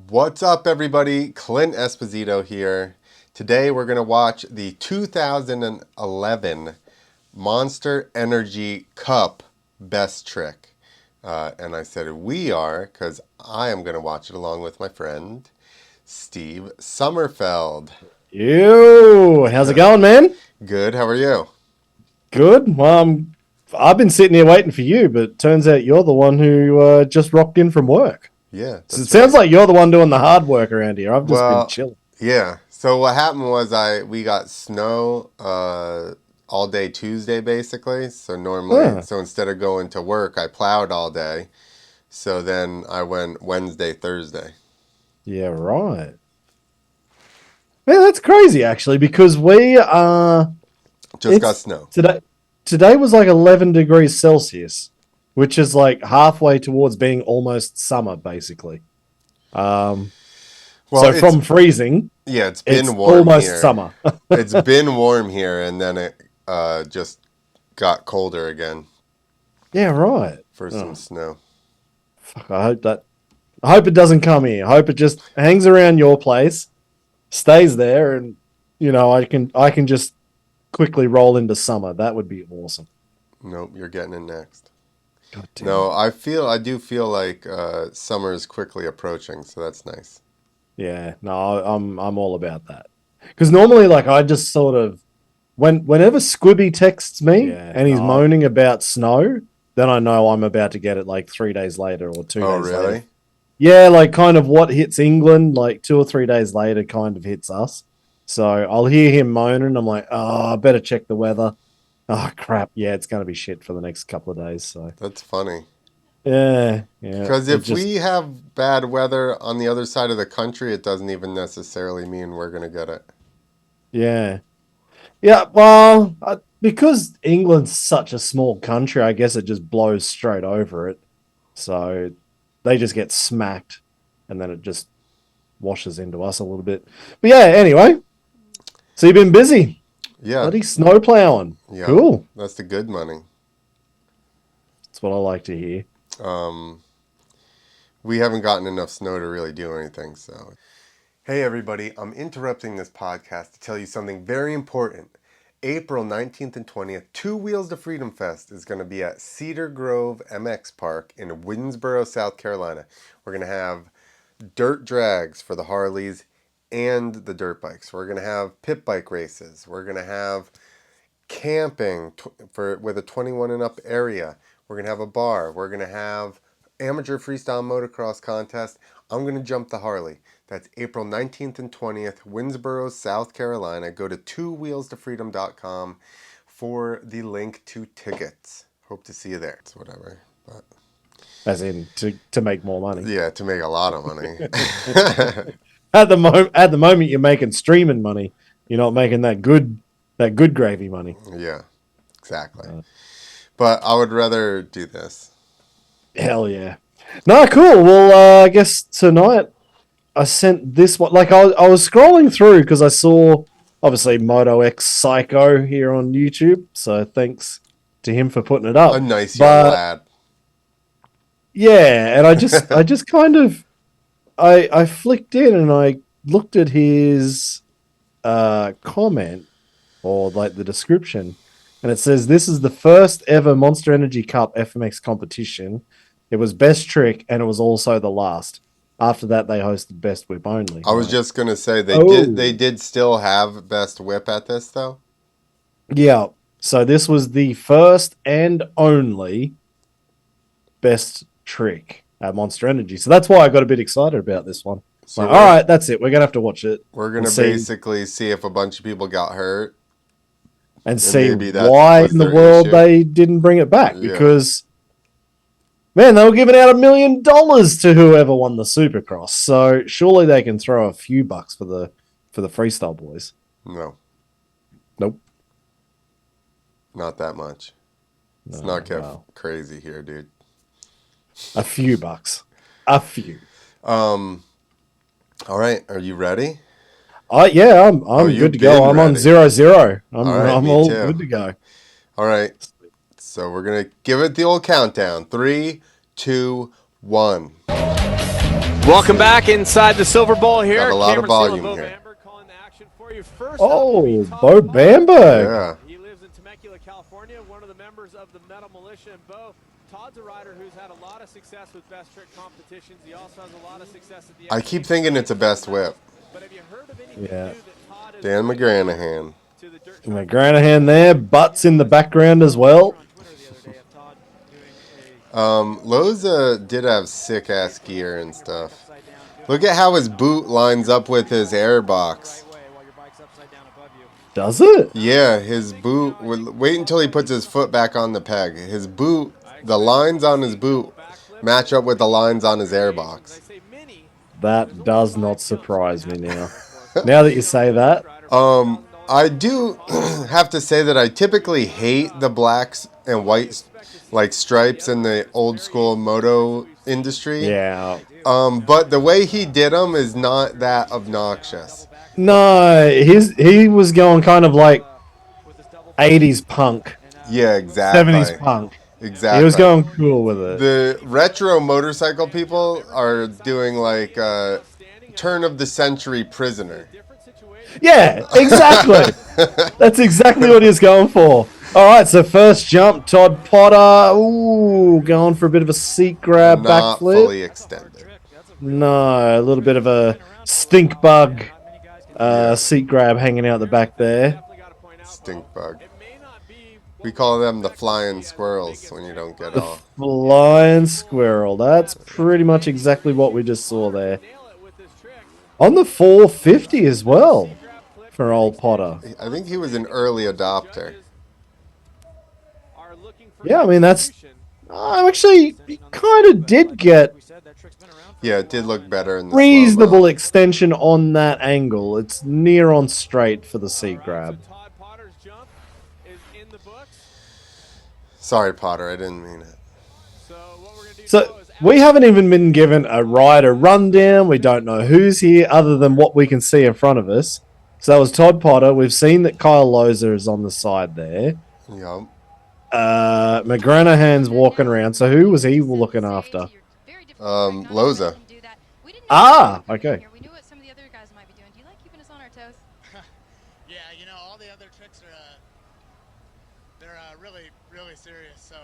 What's up, everybody? Clint Esposito here. Today we're going to watch the 2011 Monster Energy Cup Best Trick. And I said we are because I am going to watch it along with my friend, Steve Sommerfeld. Yo, how's it going, man? Good, how are you? Good. I've been sitting here waiting for you, but it turns out you're the one who just rocked in from work. Yeah, So it that's sounds right. like you're the one doing the hard work around here. I've just been Well, chilling. yeah. So what happened was we got snow all day Tuesday basically. Huh. So instead of going to work, I plowed all day. So then I went Wednesday, Thursday. Yeah, right. Man, that's crazy actually, because we Just got it's snow. today was like 11 degrees Celsius, which is like halfway towards being almost summer, basically. Um, Well, so from freezing, it's it's been warm almost here. summer. It's been warm here, and then it just got colder again Yeah, right. for some Oh, snow. fuck, I hope it doesn't come here. I hope it just hangs around your place, stays there, and I can just quickly roll into summer. That would be awesome. Nope, you're getting it next. God damn No, it. I do feel like summer is quickly approaching, so that's nice. Yeah, no, I'm all about that. Because normally, like, I just sort of whenever Squibby texts me and he's moaning about snow, then I know I'm about to get it like 3 days later or two Oh, days later. really? Yeah, like kind of what hits England, like 2 or 3 days later, kind of hits us. So I'll hear him moaning. I'm like, oh, I better check the weather. Oh crap! Yeah, it's gonna be shit for the next couple of days. So That's funny. yeah, Because it if just we have bad weather on the other side of the country, it doesn't even necessarily mean we're going to get it. yeah, yeah. Well, because England's such a small country, I guess it just blows straight over it. So they just get smacked, and then it just washes into us a little bit. But yeah, anyway. So you've been busy. Yeah, Bloody snow plowing. yeah, Cool. that's the good money. That's what I like to hear. Um, we haven't gotten enough snow to really do anything, so. Hey, everybody, I'm interrupting this podcast to tell you something very important. April 19th and 20th, Two Wheels to Freedom Fest is going to be at Cedar Grove MX Park in Winnsboro, South Carolina. We're going to have dirt drags for the Harleys and the dirt bikes. We're going to have pit bike races. We're going to have camping with a 21 and up area. We're going to have a bar. We're going to have amateur freestyle motocross contest. I'm going to jump the Harley. That's April 19th and 20th, Winnsboro, South Carolina. Go to twowheelstofreedom.com for the link to tickets. Hope to see you there. It's whatever. But As in to make more money. yeah, to make a lot of money. At the moment you're making streaming money. You're not making that good gravy money. Yeah, exactly. Uh, But I would rather do this. Hell yeah. No, cool. Well, I guess tonight I sent this one. Like I was scrolling through because I saw obviously Moto X Psycho here on YouTube. So thanks to him for putting it A up. nice young But lad. yeah, and I just kind of I flicked in and I looked at his comment or like the description, and it says this is the first ever Monster Energy Cup FMX competition. It was best trick, and it was also the last. After that, they hosted best whip only. I I'm was like, just gonna say they oh did still have best whip at this though. yeah. So this was the first and only best trick at Monster Energy. So that's why I got a bit excited about this one. So Like, all right, that's it. We're gonna have to watch it we're and gonna see basically see if a bunch of people got hurt, and and see maybe that why was in the their world issue. they didn't bring it back. Yeah, Because man, they were giving out $1 million to whoever won the Supercross. So surely they can throw a few bucks for the freestyle boys. no, Nope. not that much. Let's No, not get well, crazy here, dude. a few bucks. A few. Um, all right, are you ready? Yeah, I'm Oh, I'm good you've to go. been I'm on ready. 0-0. All I'm right, I'm me all too. good to go. All right, so we're gonna give it the old countdown. 3, 2, 1. Welcome back inside the Silver Bowl here. Got a lot of Cameron Steele and volume Bo here. Bamberg calling the action for you. First up will be Oh, Todd Bo Potter. Bamberg. Yeah. He lives in Temecula, California, one of the members of the Metal Militia. And Bo, Todd's a rider who's had a lot of success with best trick competitions. He also has a lot of success at the I keep thinking it's a best whip. But have you heard of anything Yeah. new that Todd has Dan McGranahan. to the dirt track? McGranahan there, Butts in the background as well. Loza did have sick ass gear and stuff. Look at how his boot lines up with his air box. Does it? Yeah, his boot. Wait until he puts his foot back on the peg. His boot, the lines on his boot match up with the lines on his air box. That does not surprise me now. Now that you say that. I do have to say that I typically hate the blacks and white like stripes in the old school moto industry. Yeah. But the way he did them is not that obnoxious. No, he was going kind of like 80s punk. Yeah, exactly. 70s punk. Exactly. He was going cool with it. The retro motorcycle people are doing like turn of the century prisoner. Yeah, exactly. That's exactly what he was going for. All right, so first jump, Todd Potter. Ooh, going for a bit of a seat grab Not backflip. fully extended. No, a little bit of a stink bug seat grab hanging out the back there. Stink bug. We call them the flying squirrels when you don't get The off. flying squirrel. That's pretty much exactly what we just saw there. On the 450 as well for old Potter. I think he was an early adopter. Yeah, I mean, that's... actually, he kind of did get Yeah, it did look better in the reasonable slow-mo. extension on that angle. It's near on straight for the seat grab. Sorry, Potter, I didn't mean it. So, we haven't even been given a rider rundown. We don't know who's here other than what we can see in front of us. So that was Todd Potter. We've seen that Kyle Loza is on the side there. Yep. McGranahan's walking around. So who was he looking after? Loza. Ah, okay. We knew what some of the other guys might be doing. Do you like keeping us on our toes? Yeah, you know, all the other tricks are, they're really, really serious. So,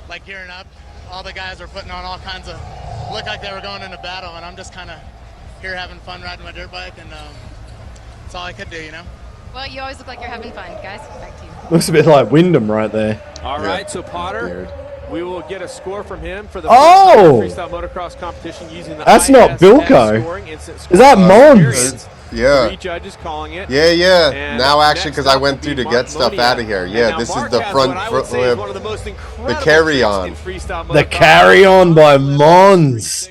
like gearing up, all the guys are putting on all kinds of, look like they were going into battle, and I'm just kind of here having fun riding my dirt bike, and that's all I could do, you know? Well, you always look like you're having fun. Guys, back to you. Looks a bit like Wyndham right there. All right, Yeah. so Potter, Weird. we will get a score from him for the Oh! first time freestyle motocross competition using the That's not ISS Bilko. scoring, instant Is scoring that Mons? experience. Yeah. 3 judges calling it. Yeah. And Now, actually, next because I up went will through be to get stuff Monea. out of here. And Yeah, now this Mark is the has front what I would say is flip. one of the most incredible carry-on. tricks in freestyle The motocross. carry-on by Mons.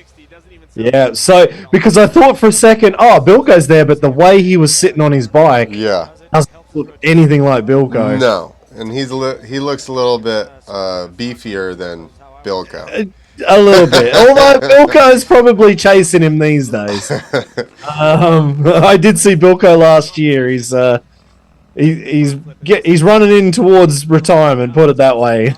Yeah, so, because I thought for a second, oh, Bilko's there, but the way he was sitting on his bike Yeah. doesn't look anything like Bilko. No. And he looks a little bit beefier than Bilko. A little bit. Although Bilko's probably chasing him these days. I did see Bilko last year. He's running in towards retirement, put it that way.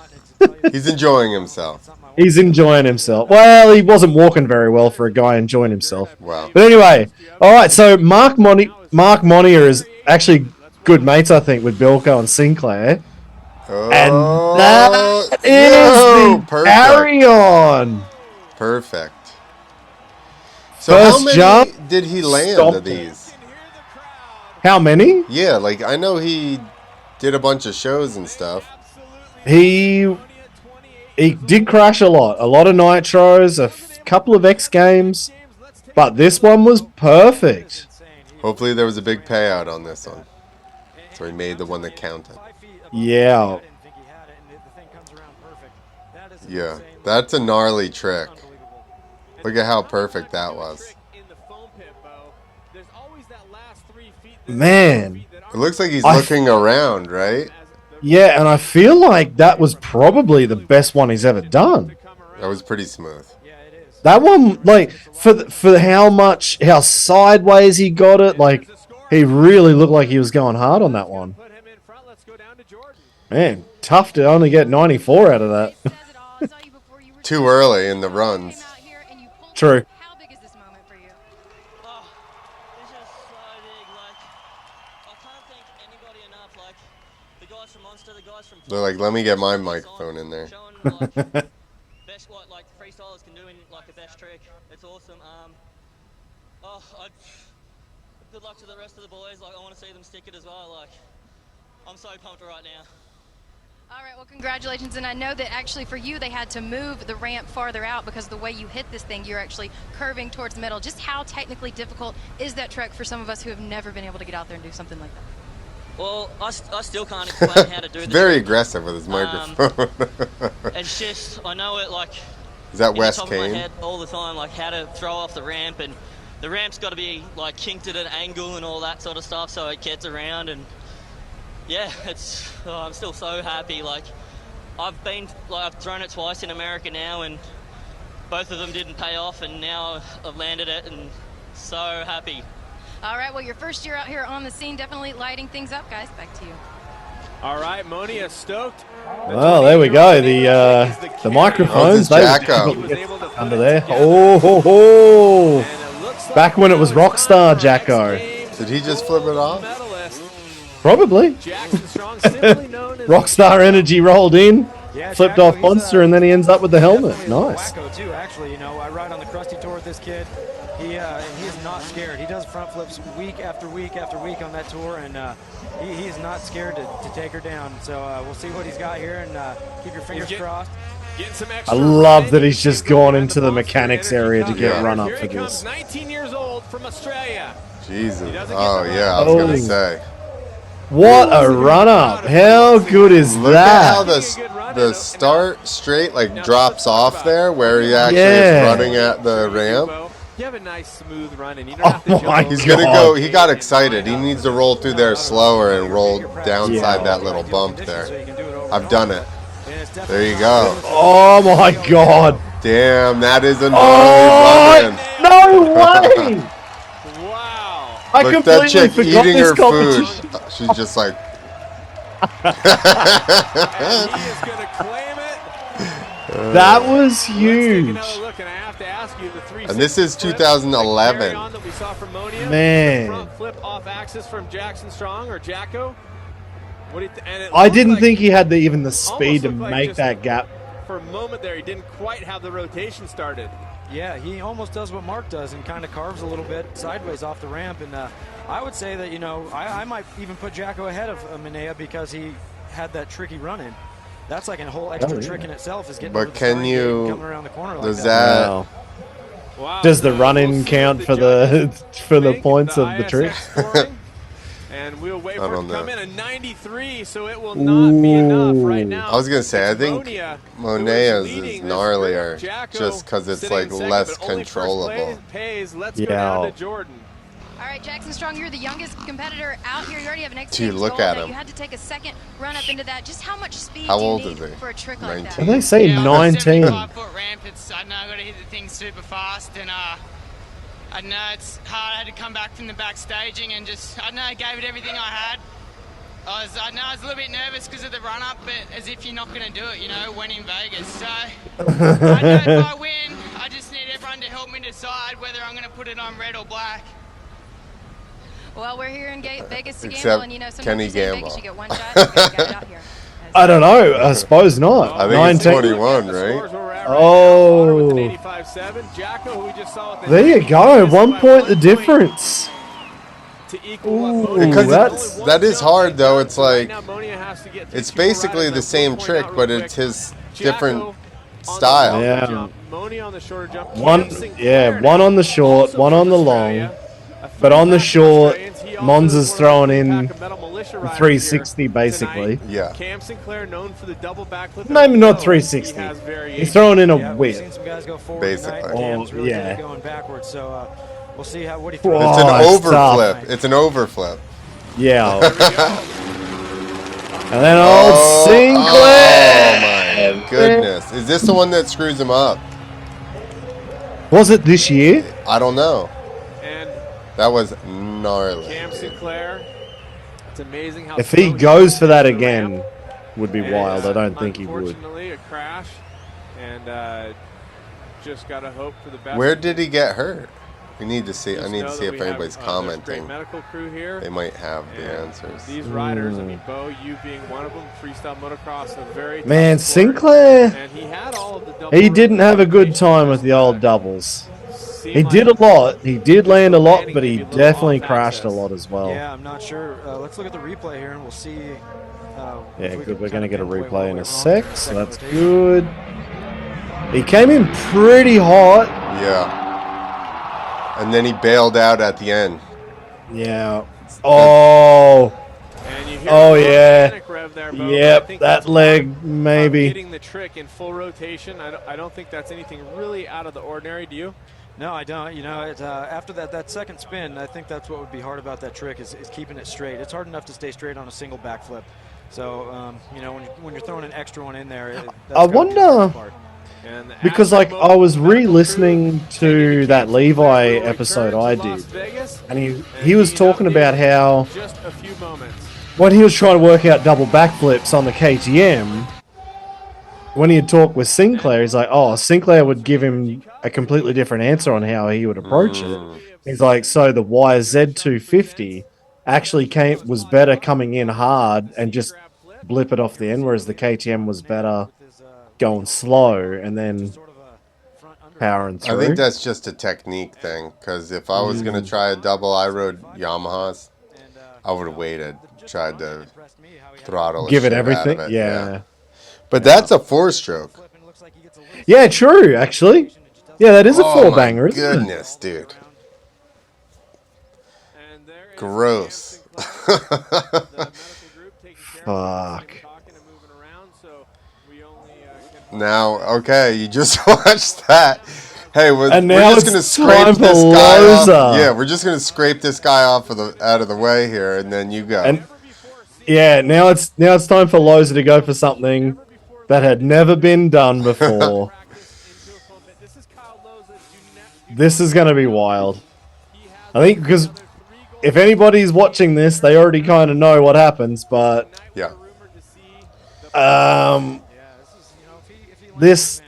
He's enjoying himself. He's enjoying himself. Well, he wasn't walking very well for a guy enjoying himself. Wow. But anyway, all right. So Mark Monea is actually good mates, I think, with Bilko and Sinclair, and that is the perfect. carry on. Perfect. So First how many jump, did he land stop. of these? How many? Yeah, like I know he did a bunch of shows and stuff. He did crash a lot of nitros, a couple of X Games, but this one was perfect. Hopefully there was a big payout on this one. So he made the one that counted. Yeah. Yeah, that's a gnarly trick. Look at how perfect that was. Man. It looks like he's looking around, right? Yeah, and I feel like that was probably the best one he's ever done. That was pretty smooth. That one, like, for how sideways he got it, like, he really looked like he was going hard on that one. Man, tough to only get 94 out of that. Too early in the runs. True. They're like, let me get my microphone in there. Showing best what like freestylers can do in like a best trick. It's awesome. Good luck to the rest of the boys. Like I want to see them stick it as well. Like I'm so pumped right now. All right, well, congratulations. And I know that actually for you, they had to move the ramp farther out because the way you hit this thing, you're actually curving towards the middle. Just how technically difficult is that trick for some of us who have never been able to get out there and do something like that? Well, I still can't explain how to do this. Very aggressive with his microphone. It's just, I know it like Is that in the West top of my Kane? head all the time, like how to throw off the ramp, and the ramp's got to be like kinked at an angle and all that sort of stuff so it gets around. And yeah, I'm still so happy. Like I've thrown it twice in America now, and both of them didn't pay off, and now I've landed it, and so happy. All right, well, your first year out here on the scene, definitely lighting things up, guys. Back to you. All right, Monea stoked. Well, there we go. The microphones. Oh, this is Jacko. Under there. Oh, ho, ho. Back when it was Rockstar Jacko. Did he just flip it off? Probably. Rockstar Energy rolled in, flipped off Monster, and then he ends up with the helmet. Nice. Wacko too, actually. You know, I ride on the Krusty Tour with this kid. He is not scared. He does front flips week after week after week on that tour, and he is not scared to take her down. So we'll see what he's got here, and keep your fingers crossed. I love that he's just gone into the mechanics area to get run up for this. 19 years old from Australia. Jesus. Oh, yeah, I was going to say. What a run up. How good is Look that? at how the start straight like drops off there where he actually is running at the ramp. You have a nice smooth run, and you don't have to jump over. He's gonna go. He got excited. He needs to roll through there slower and roll downside that little bump there. I've done it. There you go. Oh my god. Damn, that is a gnarly run. No way. Wow. I Look, completely that chick forgot eating this her food. competition. She's just like. And he is going to claim it. That was Let's take huge. another look, and I have to ask you, the 360 And this is flip 2011. that carry on that we saw from Monea, Man. the front flip off axis from Jackson Strong or Jacko. What do you and it I looked didn't like, think he had even the speed to looked like make just that gap. For a moment there, he didn't quite have the rotation started. Yeah, he almost does what Mark does and kind of carves a little bit sideways off the ramp. And I would say that, you know, I might even put Jacko ahead of Monea because he had that tricky run in. That's like a whole extra trick in itself, is getting over the starting gate and coming around the corner like Does that. Wow. Wow. Does the So run-in we'll see count what for judges the think, points the of the trick? ISX scoring. And we'll wait I for it don't to come know. in. A 93, so it will not be enough right now. I was gonna say, I think Monea, who Monea's leading is this gnarlier, group. Jacko just because it's sitting like in second, less but only first controllable. Pays. Let's go down Yeah. to Jordan. All right, Jackson Strong, you're the youngest competitor out here. You already have an X Dude, Games look gold. at Now, him. You had to take a second run up into that. Just how much speed How do you old need is he? for a trick like that? 19. They say Yeah, on a 19. 75-foot ramp, I know I got to hit the thing super fast, and I know it's hard. I had to come back from the back staging and just, I know I gave it everything I had. I know I was a little bit nervous because of the run-up, but as if you're not going to do it, you know, when in Vegas. So I know if I win, I just need everyone to help me decide whether I'm going to put it on red or black. Well, we're here in Vegas to Except gamble, and you know, sometimes Kenny you say in Gamble. Vegas you get one shot, you gotta get it out here. I don't know. I suppose not. I think it's 19. 21, The right? scores where we're at Oh. now. With an 85.7. Jacko, who we just saw with the There you go. 90, 1 point the point difference. To equal what Ooh, Monea Because did. that's- Only one that is jump hard, they though. got, It's so right like- now Monea has to get It's two more basically riders. the I same will point trick, out but real it's quick, his Jacko different on the style. longer Yeah. jump, Monea on the shorter jump. One, Cam Sinclair yeah, one on the short, also one from on the Australia, long. a But on the three-pack short, Australians. He also Mons is is one throwing of the in three-pack of Metal Militia riders 360 here basically. tonight. Yeah. Cam Sinclair, known for the double backflip. Maybe and not he 360. has He's variations. throwing in a Yeah, we've whip. seen some guys go forward Basically. tonight. Cam's really yeah. good going backwards, so we'll see what he Whoa. throws. It's an Oh, it's overflip. tough. It's an overflip. Yeah. There we go. And then old Sinclair. Oh my goodness. Is this the one that screws him up? Was it this year? I don't know. And That was gnarly. Cam Sinclair. It's amazing how If he slow goes for that the again, ramp. would be And, wild. I don't think he would. Unfortunately, a crash, and just gotta hope for the best. Where did he get hurt? We need to see. I Just need to know see that if we anybody's have, there's a commenting. great medical crew here. They might have the And, answers. these riders, I mean, Bo, you being one of them, freestyle motocross, a very Man, tough sport. Sinclair, And he had all of the double he road didn't have a good qualifications, time with just, the old doubles. He seemed did like a lot. He did just land the a lot, landing but he maybe a little definitely off crashed a axis. lot as well. Yeah, I'm not sure. Let's look at the replay here, and we'll see. Yeah, if we good. can We're going to kinda get a pinpoint what replay in went a wrong during sec, the so second that's rotation. good. He came in pretty hot. Yeah. And then he bailed out at the end. Yeah. Oh. And you hear Oh, an yeah. organic rev there, Bo, but I Yep, think that that's part leg, of maybe. getting the trick in full rotation. I don't think that's anything really out of the ordinary. Do you? No, I don't. You know, after that second spin, I think that's what would be hard about that trick is keeping it straight. It's hard enough to stay straight on a single backflip. So, you know, when you're throwing an extra one in there, that's I gotta be the hardest wonder, part. And the because Aztec like I was Moto medical re-listening crew taking to the that canceled Levi back. We will episode return to I Las did, Vegas and he and was give you an talking update about how in just a few moments. when he was trying to work out double backflips on the KTM, when he had talked with Sinclair, he's like, oh, Sinclair would give him a completely different answer on how he would approach it. He's like, so the YZ250 actually was better coming in hard and just blip it off the end, whereas the KTM was better going slow and then powering I think through. that's just a technique thing. Because if I was going to try a double, I rode Yamahas. I would have waited, tried to throttle the Give it shit out of everything. it. Yeah. But that's a 4-stroke. Yeah, true, actually. Yeah, that is a Oh my four-banger, isn't it? goodness, dude. And there is Gross. the medical group taking care of Fuck. it, talking and moving around, so we only can Now, okay, you just watched that. Hey, we're And we're now just it's gonna scrape time for this guy off. Loza. Yeah, we're just gonna scrape this guy off out of the way here, and then you go. And yeah, now it's time for Loza to go for something that had never been done before. This is gonna be wild. I think because if anybody's watching this, they already kind of know what happens. But Yeah. this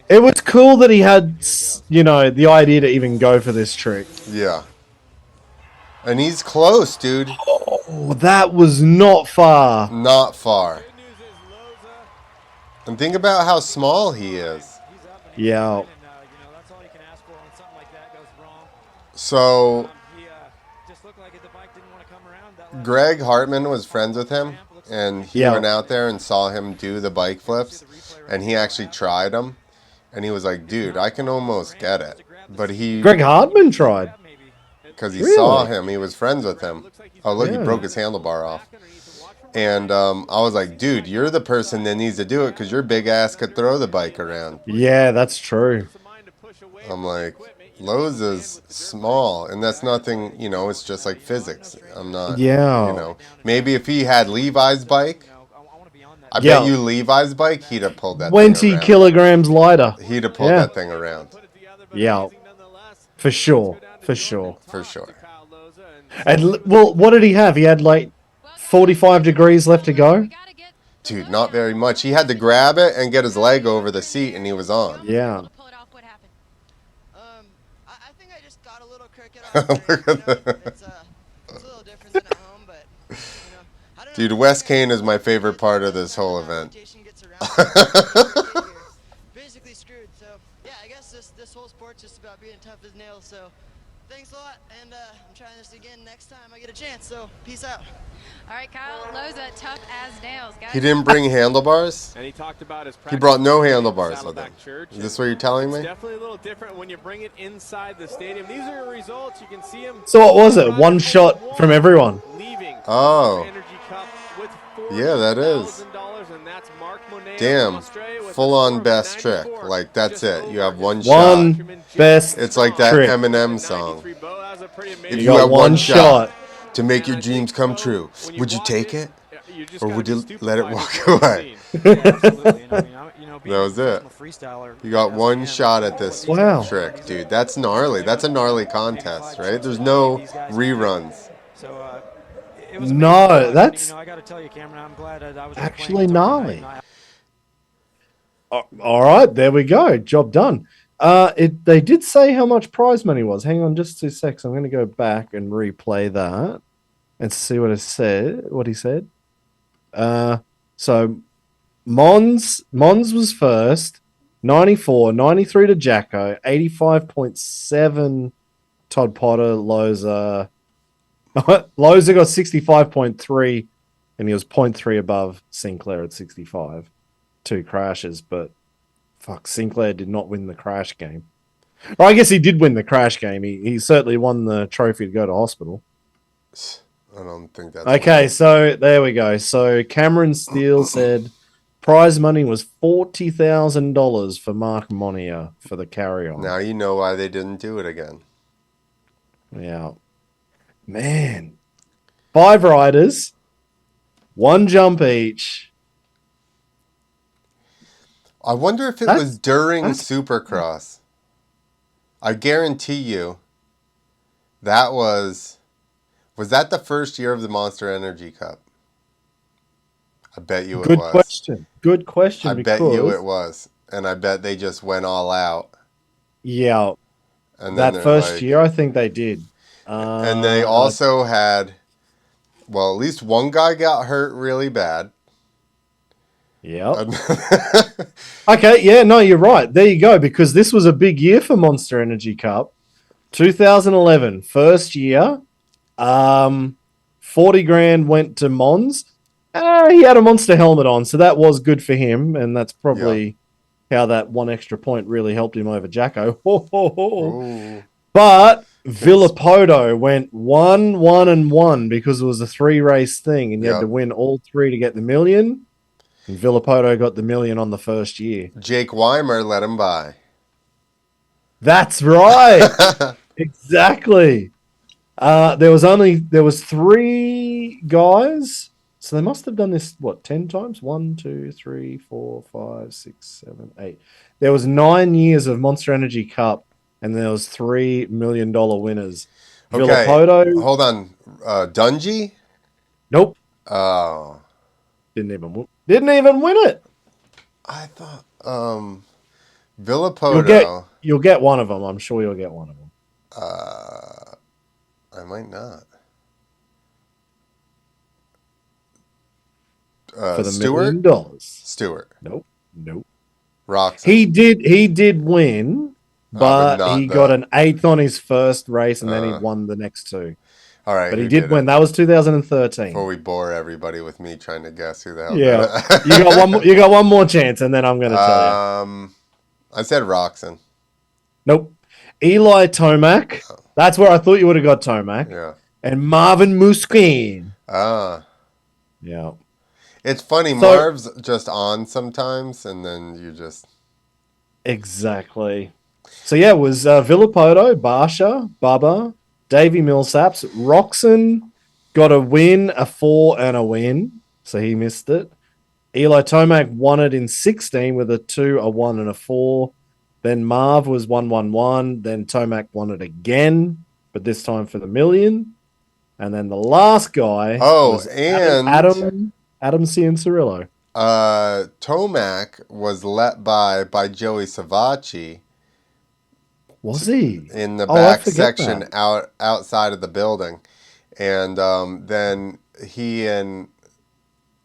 it was cool that he had the idea to even go for this trick. Yeah. And he's close, dude. Oh, that was not far. Not far. And think about how small he is. Yeah. So, Greg Hartman was friends with him, and he went out there and saw him do the bike flips, and he actually tried them, and he was like, dude, I can almost get it. But Greg Hartman tried. Because he saw him, he was friends with him. Oh, look, he broke his handlebar off. And I was like, dude, you're the person that needs to do it because your big ass could throw the bike around. Yeah, that's true. I'm like, Loza's small, and that's nothing, it's just like physics. I'm not, maybe if he had Levi's bike, I bet you Levi's bike, he'd have pulled that 20 thing around. kilograms lighter. He'd have pulled that thing around. Yeah, for sure. For sure. For sure. And, well, what did he have? He had like 45 degrees left to go? Dude, not very much. He had to grab it and get his leg over the seat, and he was on. Yeah. I think I just got a little crooked off there, it's a little different than at home, but I don't know. Dude, West Kane is my favorite part of this whole event. Basically screwed, so yeah, I guess this whole sport's just about being tough as nails, so thanks a lot, and I'm trying this again next time I get a chance, so peace out. All right, Kyle Loza, tough as nails, guys. He didn't bring handlebars? And he talked about his He brought no handlebars Saddleback with him. Church, Is this what you're telling me? It's definitely a little different when you bring it inside the stadium. These are results. You can see him. So what was it? One shot from everyone? Leaving Oh. Energy Cup with Yeah, that is. $40,000, and that's Mark Monea Damn. from Australia with Full a on score of best trick. 94. Like, that's it. You have one One shot. best It's like that trick. Eminem song. Bo has a pretty If amazing you got had one shot to make And your I dreams think, come Bo, true, when would you watch take it? you just Or gotta would be you let it stupefied walk with what away? you've seen. Yeah, absolutely. And I mean, being That was it. a freestyler, You got as one again, shot at this Wow. trick, dude. That's gnarly. That's a gnarly contest, right? There's no reruns. So it was No, amazing to watch. that's I got to tell you, Cameron, I'm glad I was actually playing guitar gnarly. tonight. All right, there we go. Job done. They did say how much prize money was. Hang on just 2 seconds. I'm going to go back and replay that and see what it said. What he said. So Mons was first, 94, 93 to Jacko, 85.7 Todd Potter, Loza. Loza got 65.3, and he was 0.3 above Sinclair at 65. 2 crashes, but fuck, Sinclair did not win the crash game. Or I guess he did win the crash game. He certainly won the trophy to go to hospital. I don't think that's okay. So there we go. So Cameron Steele said prize money was $40,000 for Mark Monea for the carry-on. Now you know why they didn't do it again. Yeah, man, 5 riders, 1 jump each. I wonder if it was during Supercross. I guarantee you that was that the first year of the Monster Energy Cup? I bet you it was. Good question. Good question. I bet you it was. And I bet they just went all out. Yeah. And that first year, I think they did. And they also had, well, at least one guy got hurt really bad. Yep. Okay, yeah, no, you're right. There you go, because this was a big year for Monster Energy Cup. 2011, first year. 40 grand went to Mons. He had a Monster helmet on, so that was good for him, and that's probably how that 1 extra point really helped him over Jacko. But Villapoto went 1, 1, and 1 because it was a 3-race thing, and you had to win all 3 to get the million. And Villapoto got the million on the first year. Jake Weimer let him by. That's right. Exactly. There was 3 guys. So they must have done this, 10 times? 1, 2, 3, 4, 5, 6, 7, 8. There was 9 years of Monster Energy Cup, and there was $3 million winners. Okay, Villapoto. Hold on. Dungy? Nope. Oh. Didn't even win it. I thought Villapoto. You'll get one of them. I'm sure you'll get one of them. I might not. For the Stewart? $1 million. Stewart. Nope. Roxon. He did win, but he got an 8th on his first race, and then he won the next 2. All right, but he did win. That was 2013. Before we bore everybody with me trying to guess who the hell. Yeah, you got one more chance, and then I'm going to tell you. I said Roxon. Nope. Eli Tomac. That's where I thought you would have got Tomac. Yeah. And Marvin Musquin. Yeah. It's funny. Marv's just on sometimes, and then you just. Exactly. So yeah, it was Villapoto, Barsha, Bubba, Davey Millsaps, Roxon got a win, a 4, and a win, so he missed it. Eli Tomac won it in 16 with a 2, a 1, and a 4. Then Marv was 1-1-1. Then Tomac won it again, but this time for the million. And then the last guy was Adam Cianciarillo. Tomac was let by Joey Savacci. Was he? In the back section outside of the building. And then he and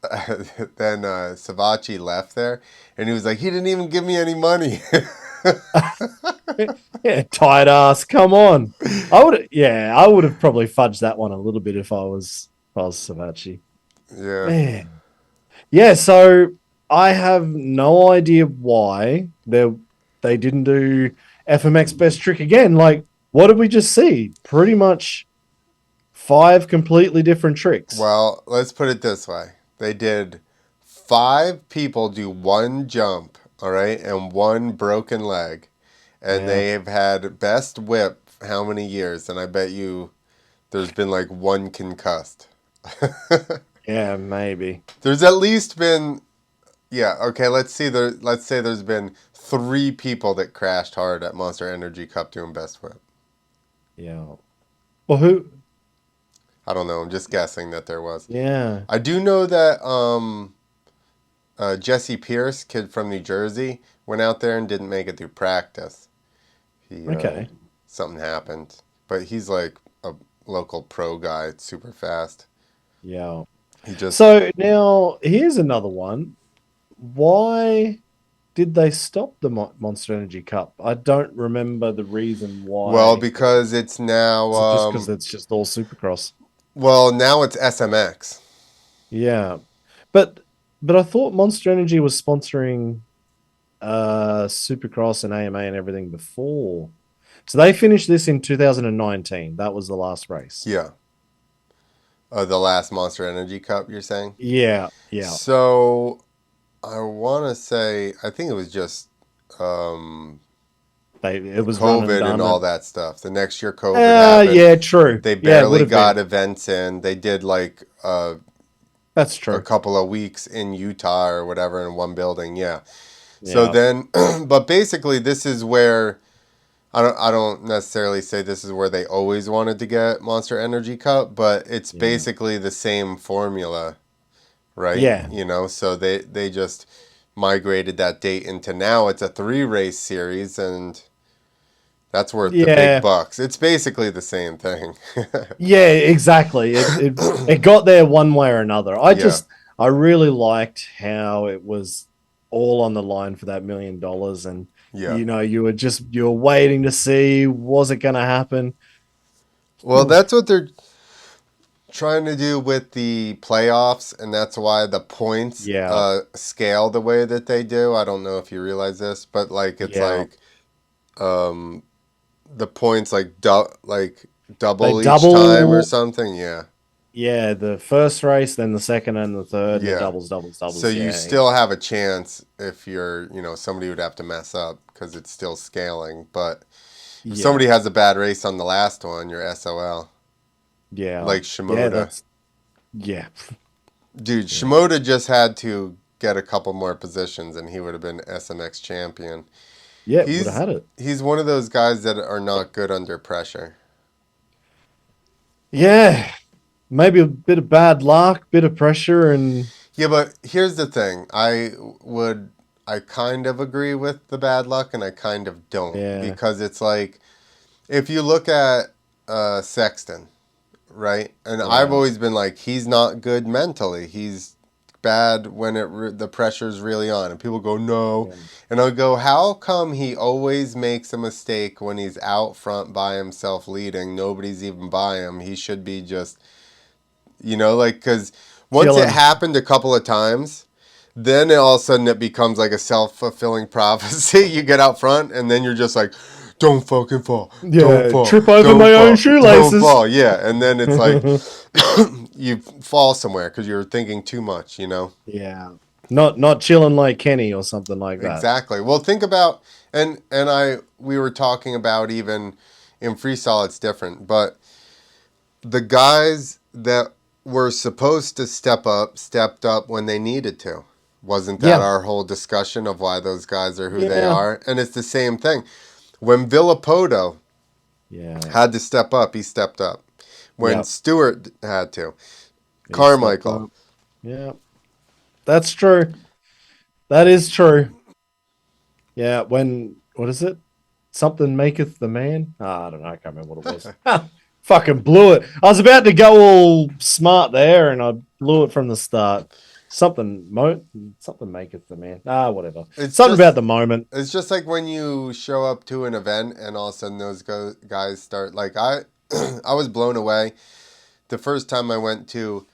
then Savacci left there, and he was like, he didn't even give me any money. Yeah, tight ass. Come on. I would have probably fudged that one a little bit if I was Savacci. Yeah. Man. Yeah, so I have no idea why they didn't do FMX Best Trick again. Like, what did we just see? Pretty much 5 completely different tricks. Well, let's put it this way. They did 5 people do 1 jump, all right, and 1 broken leg. And they've had best whip how many years? And I bet you there's been like 1 concussed. Yeah, maybe. There's at least been, let's say there's been 3 people that crashed hard at Monster Energy Cup doing best whip. Yeah. Well, who? I don't know. I'm just guessing that there was. Yeah. I do know that Jesse Pierce, kid from New Jersey, went out there and didn't make it through practice. He Okay. something happened, but he's like a local pro guy. It's super fast. Yeah. He just So now here's another one. Why did they stop the Monster Energy Cup? I don't remember the reason well why. because it's now Is it just because it's just all Supercross? well now it's SMX. Yeah. But I thought Monster Energy was sponsoring Supercross and AMA and everything before. So they finished this in 2019. That was the last race. Yeah. The last Monster Energy Cup, you're saying? Yeah, yeah. So I want to say I think it was just It was run and COVID and done. all that stuff. The next year COVID happened. Yeah, true. They Yeah, it would barely have got been. events in. They did like That's a true. couple of weeks in Utah or whatever in one building. Yeah. So Yeah, then, but basically, this is where I don't necessarily say this is where they always wanted to get Monster Energy Cup, but it's yeah, basically the same formula, right? yeah, So they just migrated that date into now it's a 3 race series and that's worth the big yeah, bucks. It's basically the same thing. yeah. Exactly. It got there one way or another. Yeah. I really liked how it was all on the line for that $1 million, and Yeah. you were waiting to see was it going to happen. Well, that's what they're trying to do with the playoffs, and that's why the points Yeah, scale the way that they do. I don't know if you realize this, but like it's yeah. like the points like They double each time or double. something. Yeah, Yeah, the first race, then the second and the third, and it yeah. doubles, doubles, So doubles. you Yeah, still have a chance if somebody would have to mess up because it's still scaling. But if yeah, somebody has a bad race on the last one, you're SOL. yeah, Like yeah. Shimoda. That's yeah, Dude, yeah, Shimoda just had to get a couple more positions and he would have been SMX champion. yeah. Would have He's had it. he's one of those guys that are not good under pressure. Yeah, maybe a bit of bad luck, bit of pressure, and Yeah, but here's the thing. I kind of agree with the bad luck and I kind of don't yeah, because it's like if you look at Sexton, right? And I've yeah, always been like he's not good mentally. He's bad when the pressure's really on and people go no, yeah. and I'll go how come he always makes a mistake when he's out front by himself leading, nobody's even by him, he should be just like because once it Chilling. happened a couple of times, then all of a sudden it becomes like a self-fulfilling prophecy. You get out front and then you're just like don't fucking fall, don't Yeah, fall, trip over don't my own fall, don't shoelaces. fall. Yeah, and then it's like you fall somewhere because you're thinking too much. Yeah, not chilling like Kenny or something like that. Exactly. Well, think about we were talking about even in freestyle it's different, but the guys that were supposed to step up stepped up when they needed to. Wasn't that Yeah, our whole discussion of why those guys are who they yeah, are? And it's the same thing. When Villapoto yeah, had to step up, he stepped up. When yeah. Stewart had to, He stepped Carmichael. up. Yeah, that's true. That is true. Yeah, when what is it? Something maketh the man. I don't know. I can't remember what it was. Fucking blew it. I was about to go all smart there, and I blew it from the start. Something maketh the man. Whatever. It's Something just about the moment. it's just like when you show up to an event and all of a sudden those guys start like I I was blown away the first time I went to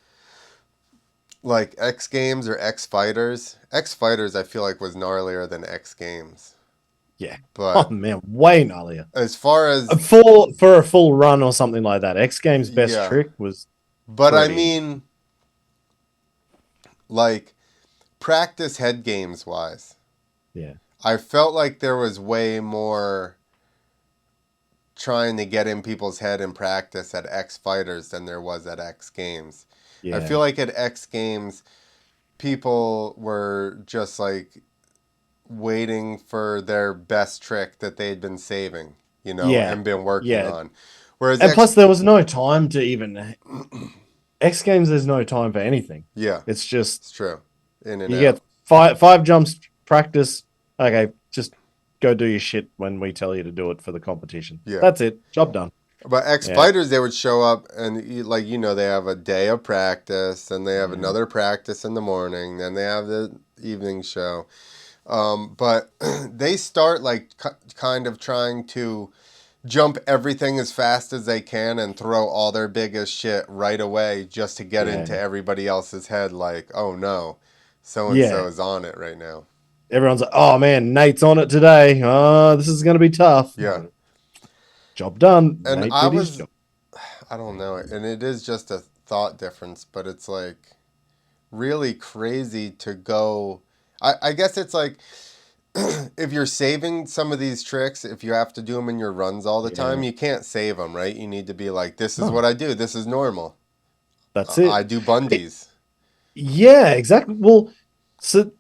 like X Games or X Fighters. X Fighters I feel like was gnarlier than X Games. Yeah. Oh But man, way gnarlier. as far as For a full run or something like that. X Games best yeah, trick was but I pretty. mean like practice head games wise, Yeah. I felt like there was way more trying to get in people's head in practice at X Fighters than there was at X Games. I Yeah. feel like at X Games people were just like waiting for their best trick that they had been saving, Yeah. and been working Yeah. on. Whereas And plus there was no time to even X Games, there's no time for anything. yeah, It's just it's true. In and you out. get five jumps practice. Okay, just go do your shit when we tell you to do it for the competition. Yeah. That's it. Job done. But X Yeah. fighters, they would show up and they have a day of practice, and they have another practice in the morning, then they have the evening show. But they start like kind of trying to jump everything as fast as they can and throw all their biggest shit right away just to get into everybody else's head. Like, oh no, so and so is on it right now. Everyone's like, oh man, Nate's on it today. Oh, this is going to be tough. Yeah. Job done. And Nate I did his job. don't know, and it is just a thought difference, but it's like really crazy to go. I guess it's like if you're saving some of these tricks, if you have to do them in your runs all the time, you can't save them, right? You need to be like, this is what I do. This is normal. That's it. I do bundies. Yeah, exactly. Well, so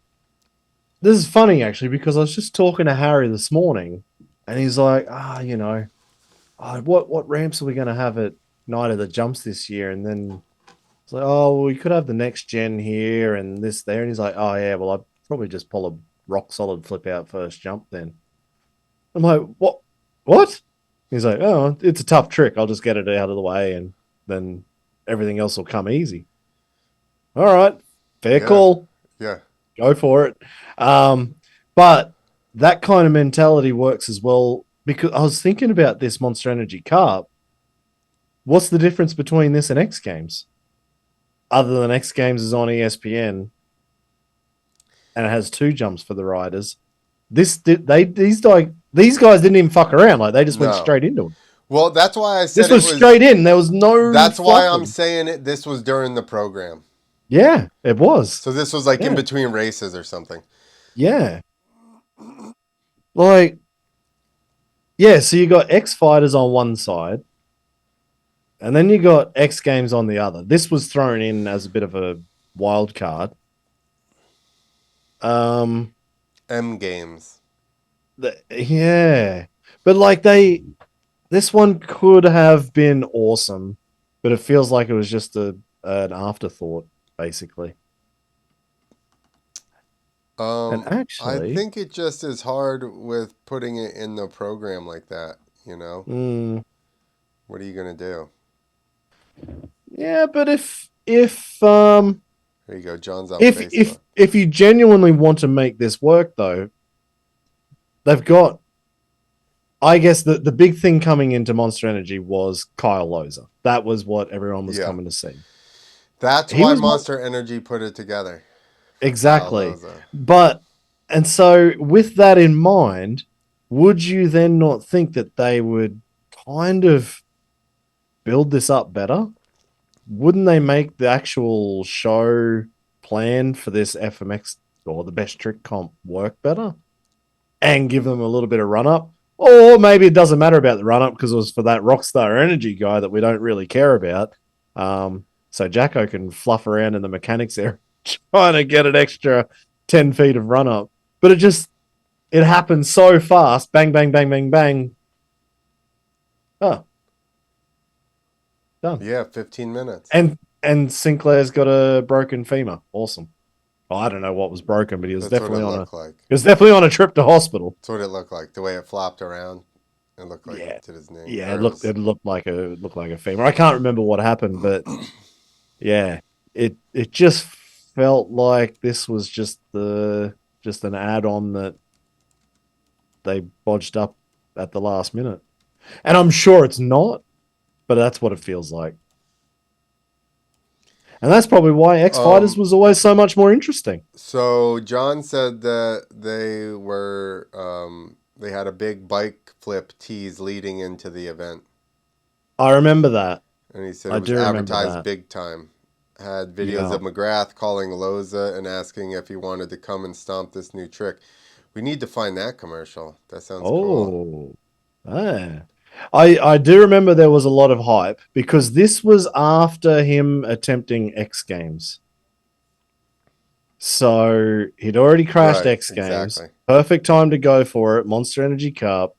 this is funny actually because I was just talking to Harry this morning, and he's like, what ramps are we going to have at Night of the Jumps this year? And then it's like, oh, well, we could have the next gen here and this there. And he's like, oh yeah, well, I'd probably just pull a rock solid flip out first jump then. I'm like, what? He's like, oh, it's a tough trick. I'll just get it out of the way and then everything else will come easy. All right, fair call. Yeah. Go for it. But that kind of mentality works as well because I was thinking about this Monster Energy Cup. What's the difference between this and X Games? Other than X Games is on ESPN and it has 2 jumps for the riders. These guys didn't even fuck around. Like they just went straight into it. Well, that's why I said this was straight in. There was no. That's why I'm saying it. This was during the program. Yeah, it was. So this was like in between races or something. Yeah. Like, yeah, so you got X Fighters on one side, and then you got X Games on the other. This was thrown in as a bit of a wild card. M Games. Yeah. But like this one could have been awesome, but it feels like it was just an afterthought, basically. And actually, I think it just is hard with putting it in the program like that, you know? What are you going to do? Yeah, but if there you go, John's on Facebook. If you genuinely want to make this work though, they've got, I guess the big thing coming into Monster Energy was Kyle Loza. That was what everyone was coming to see. That's why Monster Energy put it together. Exactly. And so with that in mind, would you then not think that they would kind of build this up better? Wouldn't they make the actual show plan for this FMX or the best trick comp work better and give them a little bit of run up? Or maybe it doesn't matter about the run up because it was for that Rockstar Energy guy that we don't really care about. So Jacko can fluff around in the mechanics there trying to get an extra 10 feet of run up. But it happened so fast. Bang, bang, bang, bang, bang. Oh. Done. Yeah, 15 minutes. And Sinclair's got a broken femur. Awesome. Well, I don't know what was broken, but he was definitely on a trip to hospital. That's what it looked like. The way it flopped around, it looked like it did his name. Yeah, it looked like a femur. I can't remember what happened, but yeah, it just felt like this was just an add-on that they bodged up at the last minute. And I'm sure it's not, but that's what it feels like. And that's probably why X Fighters was always so much more interesting. So John said that they had a big bike flip tease leading into the event. I remember that. And he said it was advertised big time. Had videos of McGrath calling Loza and asking if he wanted to come and stomp this new trick. We need to find that commercial. That sounds cool. I do remember there was a lot of hype because this was after him attempting X Games. So he'd already crashed X Games. Exactly. Perfect time to go for it. Monster Energy Cup.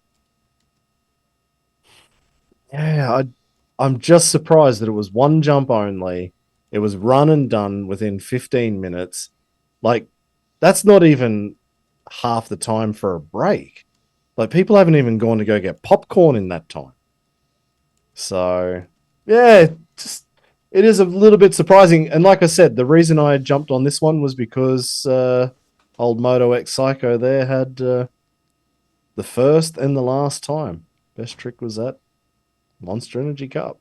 Yeah, I'm just surprised that it was one jump only. It was run and done within 15 minutes. Like, that's not even half the time for a break. Like, people haven't even gone to go get popcorn in that time. So, yeah, just it is a little bit surprising. And like I said, the reason I jumped on this one was because old Moto X Psycho there had the first and the last time. Best trick was that Monster Energy Cup.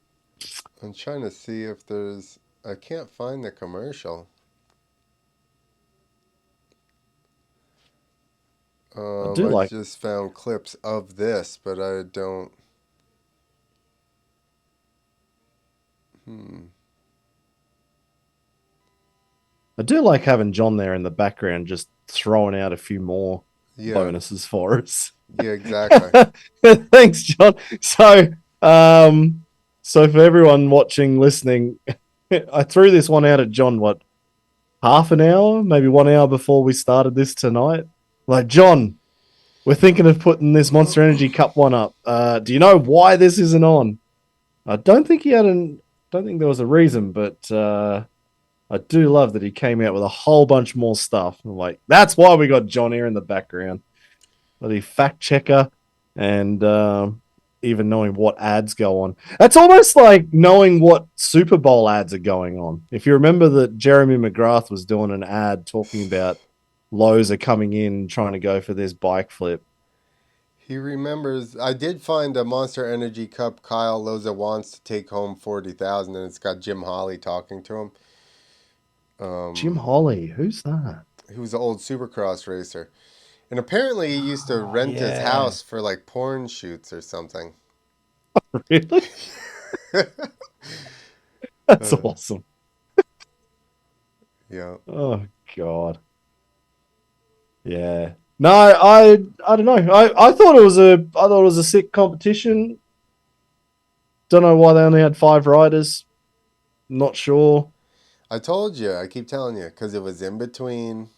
I'm trying to see if there's. I can't find the commercial. I just found clips of this, but I don't. I do like having John there in the background, just throwing out a few more Yeah. bonuses for us. Yeah, exactly. Thanks, John. So for everyone watching, listening, I threw this one out at John, what, half an hour, maybe 1 hour before we started this tonight? Like, John, we're thinking of putting this Monster Energy Cup one up. Do you know why this isn't on? I don't think don't think there was a reason, but I do love that he came out with a whole bunch more stuff. I'm like, that's why we got John here in the background. Bloody fact checker and even knowing what ads go on. That's almost like knowing what Super Bowl ads are going on. If you remember that Jeremy McGrath was doing an ad talking about Loza coming in trying to go for this bike flip. He remembers. I did find a Monster Energy Cup. Kyle Loza wants to take home 40,000, and it's got Jim Holly talking to him. Jim Holly, who's that? He was an old Supercross racer, and apparently he used to rent his house for like porn shoots or something. Really? That's awesome. Yeah. Oh God. Yeah. No, I don't know. I thought it was a sick competition. Don't know why they only had 5 riders. Not sure. I told you. I keep telling you because it was in between.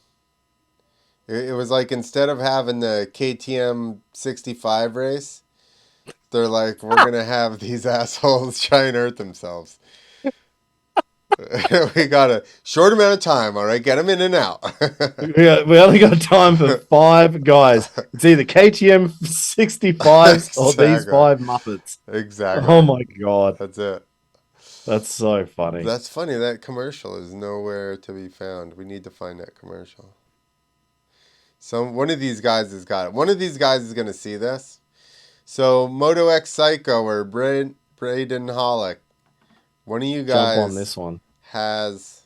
It was like instead of having the KTM 65 race, they're like, we're gonna have these assholes try and hurt themselves. We got a short amount of time, all right? Get them in and out. We only got time for 5 guys. It's either KTM 65s or these 5 Muppets. Exactly. Oh my God. That's it. That's so funny. That's funny. That commercial is nowhere to be found. We need to find that commercial. One of these guys has got it. One of these guys is going to see this. So Moto X Psycho or Braden Hollick, one of you guys jump on this one. Has.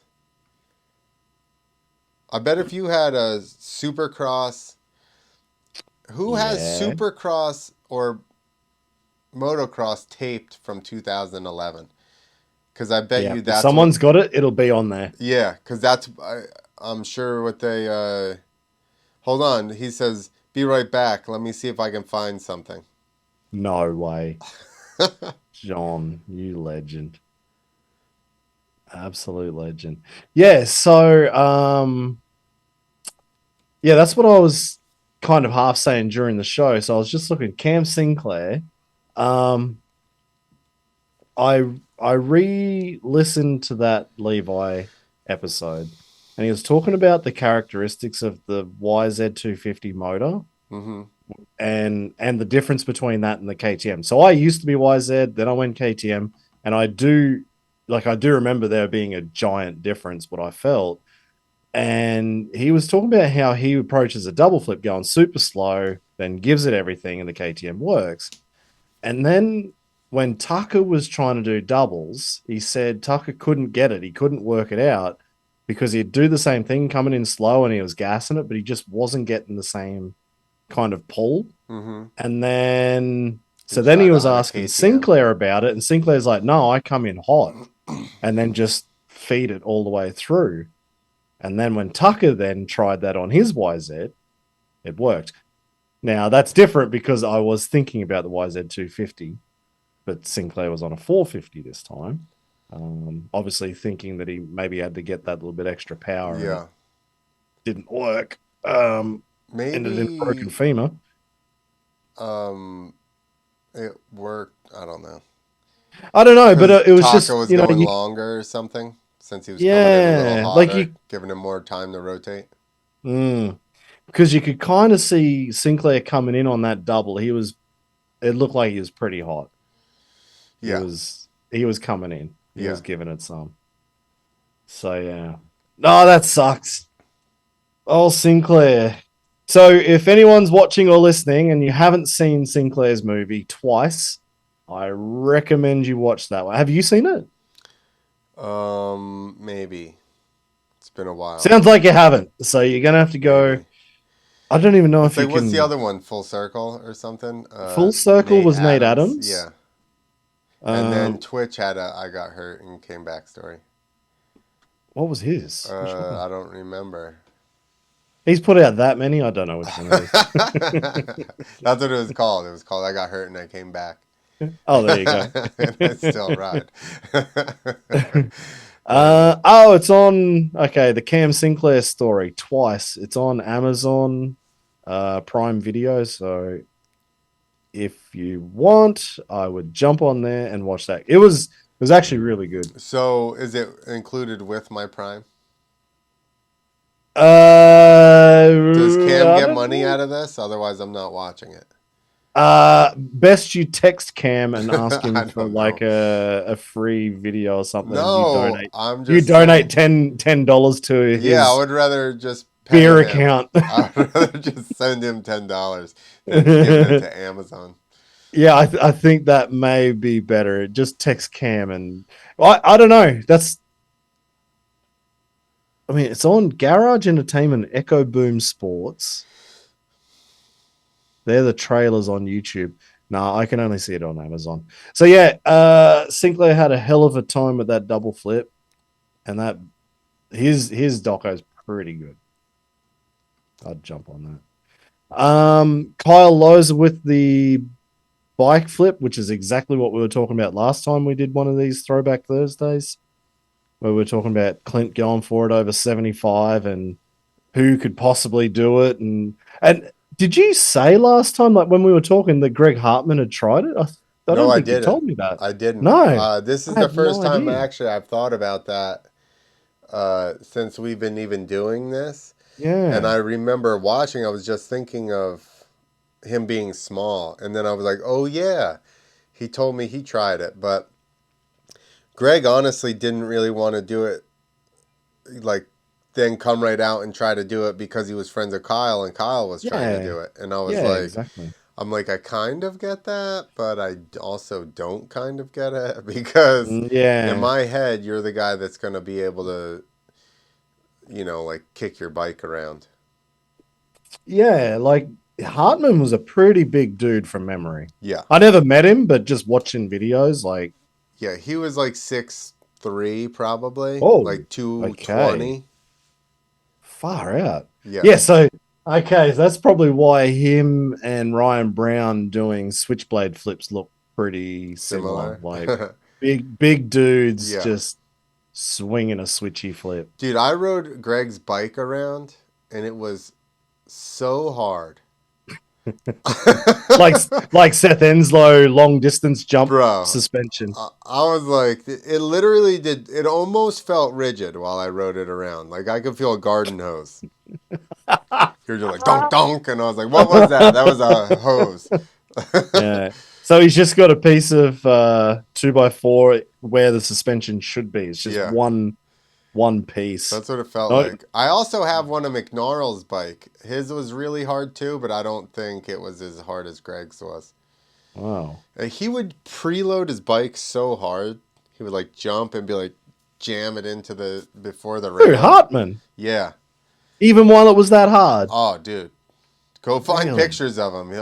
I bet if you had a Supercross, who has Supercross or Motocross taped from 2011? Because I bet you that's if someone's got it. It'll be on there. Yeah, because I'm sure what they. Hold on, he says, "Be right back. Let me see if I can find something." No way, John, you legend. Absolute legend. Yeah, so that's what I was kind of half saying during the show. So I was just looking Cam Sinclair. I re-listened to that Levi episode, and he was talking about the characteristics of the YZ250 motor. Mm-hmm. And the difference between that and the KTM. So I used to be YZ, then I went KTM, and I do remember there being a giant difference, what I felt. And he was talking about how he approaches a double flip going super slow, then gives it everything, and the KTM works. And then when Tucker was trying to do doubles, he said Tucker couldn't get it. He couldn't work it out because he'd do the same thing coming in slow and he was gassing it, but he just wasn't getting the same kind of pull. Mm-hmm. And then he was asking Sinclair about it, and Sinclair's like, no, I come in hot and then just feed it all the way through. And then when Tucker then tried that on his YZ, it worked. Now that's different because I was thinking about the YZ250, but Sinclair was on a 450 this time. Obviously thinking that he maybe had to get that little bit extra power. Yeah. Didn't work. Maybe ended in broken femur. It worked. I don't know. I don't know, but it was Taka just was going longer or something since he was coming in a little hotter, giving him more time to rotate. because you could kind of see Sinclair coming in on that double. It looked like he was pretty hot. Yeah. He was coming in. He Yeah. was giving it some. So yeah. No, that sucks. Oh, Sinclair. So if anyone's watching or listening and you haven't seen Sinclair's movie twice, I recommend you watch that one. Have you seen it? Maybe. It's been a while. Sounds like you haven't. So you're gonna have to go. Maybe. I don't even know if you What's can. the other one? Full Circle or something? Full Circle was Nate Adams. Yeah. And then Um, Twitch had a I got hurt and came back story. what was his? Which one? I don't remember. He's put out that many. I don't know which one it is. That's what it was called. It was called I Got Hurt and I Came Back. Oh, there you go. And I still ride. It's on. Okay, the Cam Sinclair story twice. It's on Amazon Prime Video. So if you want, I would jump on there and watch that. It was actually really good. So is it included with my Prime? Does Cam get money out of this? Otherwise, I'm not watching it. Best you text Cam and ask him I for don't like know. a free video or something. No, I'm You just donate saying. $10 to his Yeah, I would rather just pay beer him. account. I would rather just send him $10 than give it to Amazon. Yeah, I think that may be better. Just text Cam and I don't know. I mean, it's on Garage Entertainment, Echo Boom Sports. They're the trailers on YouTube. No, I can only see it on Amazon. So yeah, Sinclair had a hell of a time with that double flip, and that his doco's pretty good. I'd jump on that. Kyle Loza with the bike flip, which is exactly what we were talking about last time we did one of these Throwback Thursdays, where we were talking about Clint going for it over 75 and who could possibly do it. And did you say last time, like when we were talking, that Greg Hartman had tried it? I don't think you told me that. I didn't. No. This is I the had first no time idea. I've thought about that since we've been even doing this. Yeah. And I remember watching, I was just thinking of him being small. And then I was like, oh, yeah. He told me he tried it. But Greg honestly didn't really want to do it, like, then come right out and try to do it because he was friends with Kyle and Kyle was trying to do it. And I was like, exactly. I'm like, I kind of get that, but I also don't kind of get it because in my head, you're the guy that's going to be able to, like kick your bike around. Yeah, like Hartman was a pretty big dude from memory. Yeah. I never met him, but just watching videos, like. Yeah, he was like 6'3", probably. Oh, like 220. Okay. Far out. Yeah. So that's probably why him and Ryan Brown doing switchblade flips look pretty similar. Like big dudes just swinging a switchy flip. Dude, I rode Greg's bike around and it was so hard. like Seth Enslow long distance jump suspension. I was like, it literally did. It almost felt rigid while I rode it around. Like I could feel a garden hose. You're just like donk donk, and I was like, what was that? That was a hose. Yeah. So he's just got a piece of 2x4 where the suspension should be. It's just one piece. That's what it felt like. I also have one of McNarl's bike. His was really hard too, but I don't think it was as hard as Greg's was. Wow. He would preload his bike so hard. He would like jump and be like jam it into before the ramp. Dude, Hartman. Yeah. Even while it was that hard. Oh, dude. Go find pictures of him.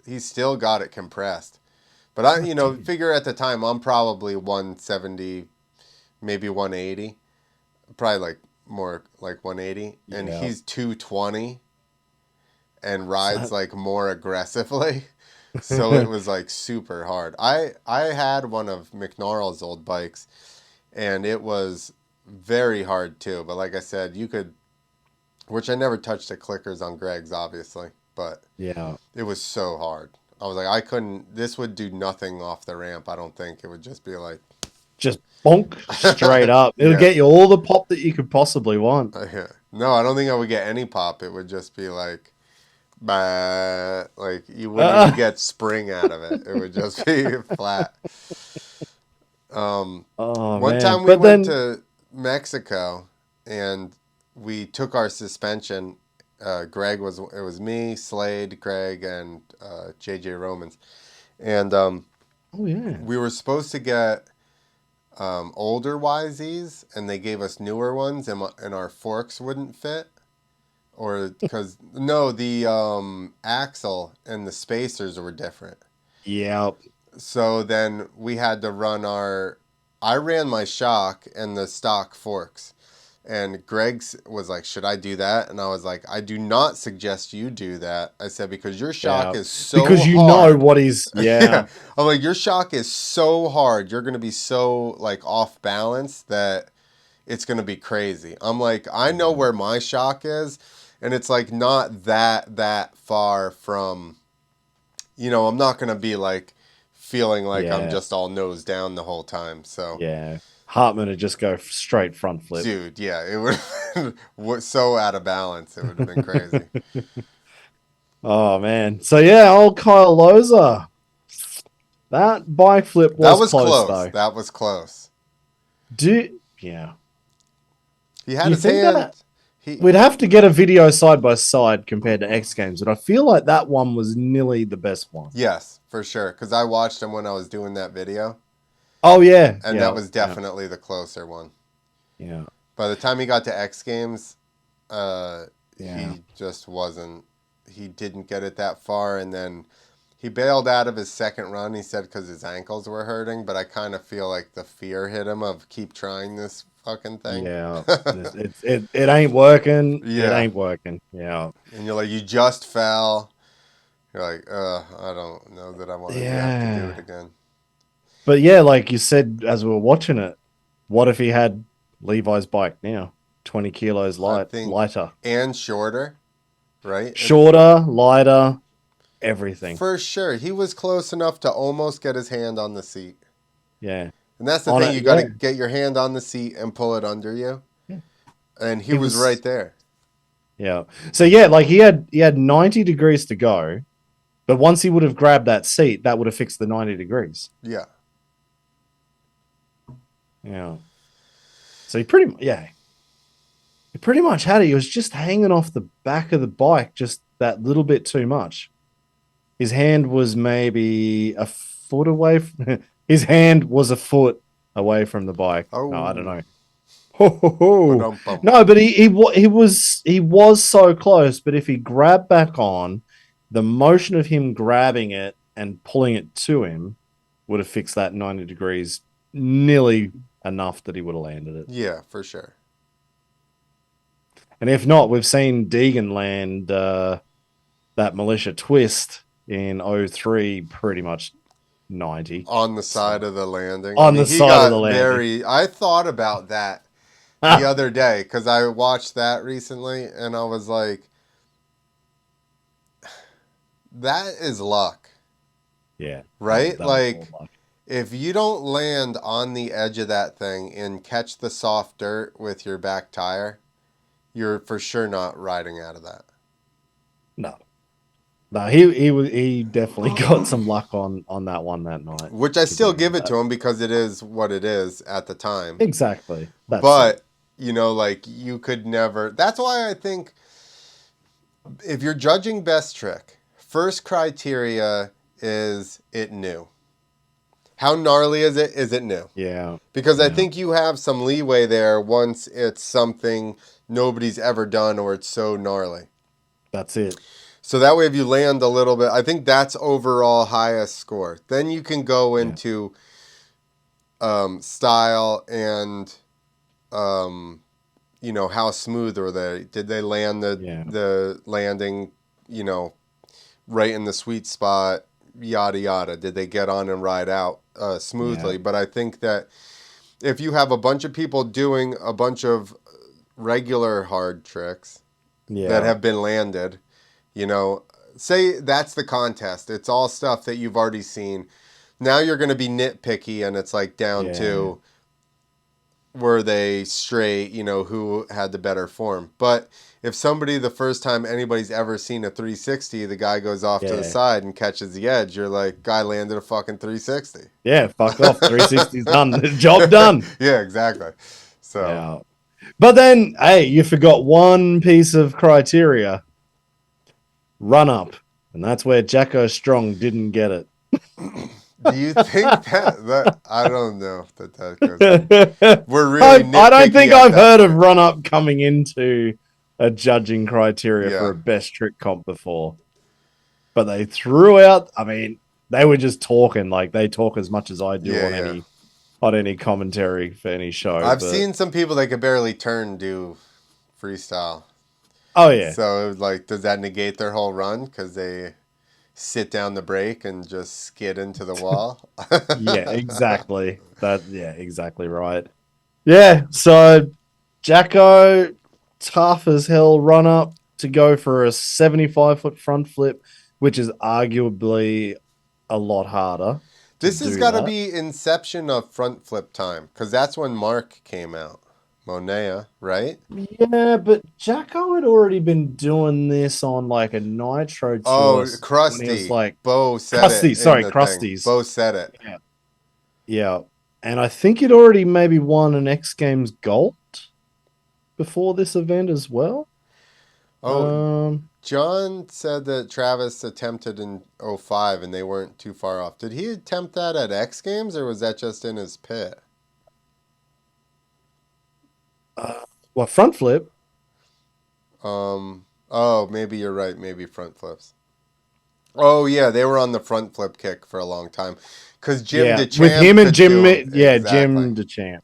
He's still got it compressed. But I figure at the time I'm probably 170, maybe 180. Probably like more like 180, and he's 220 and rides like more aggressively. So it was like super hard. I had one of McNarl's old bikes and it was very hard too. But like I said, you could, which I never touched the clickers on Greg's obviously, but it was so hard. I was like, this would do nothing off the ramp. I don't think it would just be like, just bonk straight up. It'll get you all the pop that you could possibly want. No, I don't think I would get any pop. It would just be like, bah, like you wouldn't even get spring out of it. It would just be flat. Oh One man! time we But went then, to Mexico and we took our suspension. It was me, Slade, Greg, and JJ Romans, and oh yeah, we were supposed to get older YZs, and they gave us newer ones, and our forks wouldn't fit, or because no, the axle and the spacers were different. yeah, So then we had to run I ran my shock and the stock forks. And Greg's was like, should I do that? And I was like, I do not suggest you do that. I said, because your shock yeah. is so Because you know hard. what is, Yeah. yeah, I'm like, your shock is so hard. You're going to be so like off balance that it's going to be crazy. I'm like, I know where my shock is. And it's like not that far from, I'm not going to be like feeling like I'm yeah, just all nose down the whole time. So, yeah. Hartman would just go straight front flip. dude, yeah, it would have been so out of balance. It would have been crazy. Oh man! So yeah, old Kyle Loza. That bike flip That was was close close. though. That was close. Yeah. He had You his think hand. that we'd have to get a video side by side compared to X Games, but I feel like that one was nearly the best one. Yes, for sure. Because I watched him when I was doing that video, Oh yeah, and yeah, that was definitely the closer one. yeah, By the time he got to X Games, yeah. he just wasn't. He didn't get it that far, and then he bailed out of his second run. He said because his ankles were hurting, but I kind of feel like the fear hit him of keep trying this fucking thing. Yeah, it ain't working. It Yeah. ain't working. Yeah, And you're like, you just fell. You're like, I don't know that I want to have to do yeah. it again. But yeah, like you said as we were watching it, what if he had Levi's bike now, 20 kilos I think, lighter, and shorter, right? shorter, lighter, everything. For sure. He was close enough to almost get his hand on the seat. Yeah, And that's the On thing. it, You got to yeah. get your hand on the seat and pull it under you. Yeah. And he He was was- right there. yeah. So yeah, like he had 90 degrees to go, but once he would have grabbed that seat, that would have fixed the 90 degrees. Yeah. Yeah. So he pretty much had it. He was just hanging off the back of the bike just that little bit too much. His hand was maybe a foot away from, his hand was a foot away from the bike. Oh. No, I don't know. Ho, ho, ho. Ba-dum-bum. No, but he was so close, but if he grabbed back on, the motion of him grabbing it and pulling it to him would have fixed that 90 degrees nearly enough that he would have landed it. Yeah, for sure. And if not, we've seen Deegan land that militia twist in 03 pretty much 90. On the side of the landing. On the he side got of the landing. I thought about that the other day because I watched that recently and I was like, that is luck, Yeah. right? That was Like, all luck. if you don't land on the edge of that thing and catch the soft dirt with your back tire, you're for sure not riding out of that. No. No, he definitely got some luck on that one that night. Which I still give it to him because it is what it is at the time. Exactly. That's But, it. like you could never. That's why I think if you're judging best trick, first criteria is it new. How gnarly is it? Is it new? Yeah. Because I think you have some leeway there once it's something nobody's ever done or it's so gnarly. That's it. So that way if you land a little bit, I think that's overall highest score. Then you can go into style and, how smooth were they? Did they land the landing, right in the sweet spot, yada, yada? Did they get on and ride out smoothly? Yeah. But I think that if you have a bunch of people doing a bunch of regular hard tricks that have been landed, say that's the contest. It's all stuff that you've already seen. Now you're going to be nitpicky and it's like down to, were they straight, who had the better form. But if somebody, the first time anybody's ever seen a 360, the guy goes off to the Yeah. side and catches the edge, you're like, guy landed a fucking 360. Yeah, fuck off. 360's done. Job done. Yeah, exactly. So, Yeah. But then, hey, you forgot one piece of criteria. Run up. And that's where Jacko Strong didn't get it. do you think that I don't know that goes in. We're really I don't think nitpicky at I've that heard of point. run up coming into a judging criteria Yeah. for a best trick comp before. But they threw out, I mean, they were just talking like they talk as much as I do Yeah, on any commentary for any show. I've but, seen some people that could barely turn do freestyle. Oh yeah. So, like, does that negate their whole run because they sit down the brake and just skid into the wall? Yeah, exactly. Exactly right. Yeah, so Jacko, tough as hell run up to go for a 75-foot front flip, which is arguably a lot harder. This has got to be inception of front flip time because that's when Mark came out. Monea, right? Yeah, but Jacko had already been doing this on like a Nitro Oh, tour when he was Krusty. like Bo said Krusty, it in sorry, the thing. Krusty's. Bo said it. Yeah. Yeah. And I think he'd already maybe won an X Games gold before this event as well. Oh, John said that Travis attempted in 05 and they weren't too far off. Did he attempt that at X Games or was that just in his pit? Well, front flip. Oh, maybe you're right. Maybe front flips. Oh, yeah, they were on the front flip kick for a long time. Because Jim DeChamp with him and Jim, exactly. Jim DeChamp.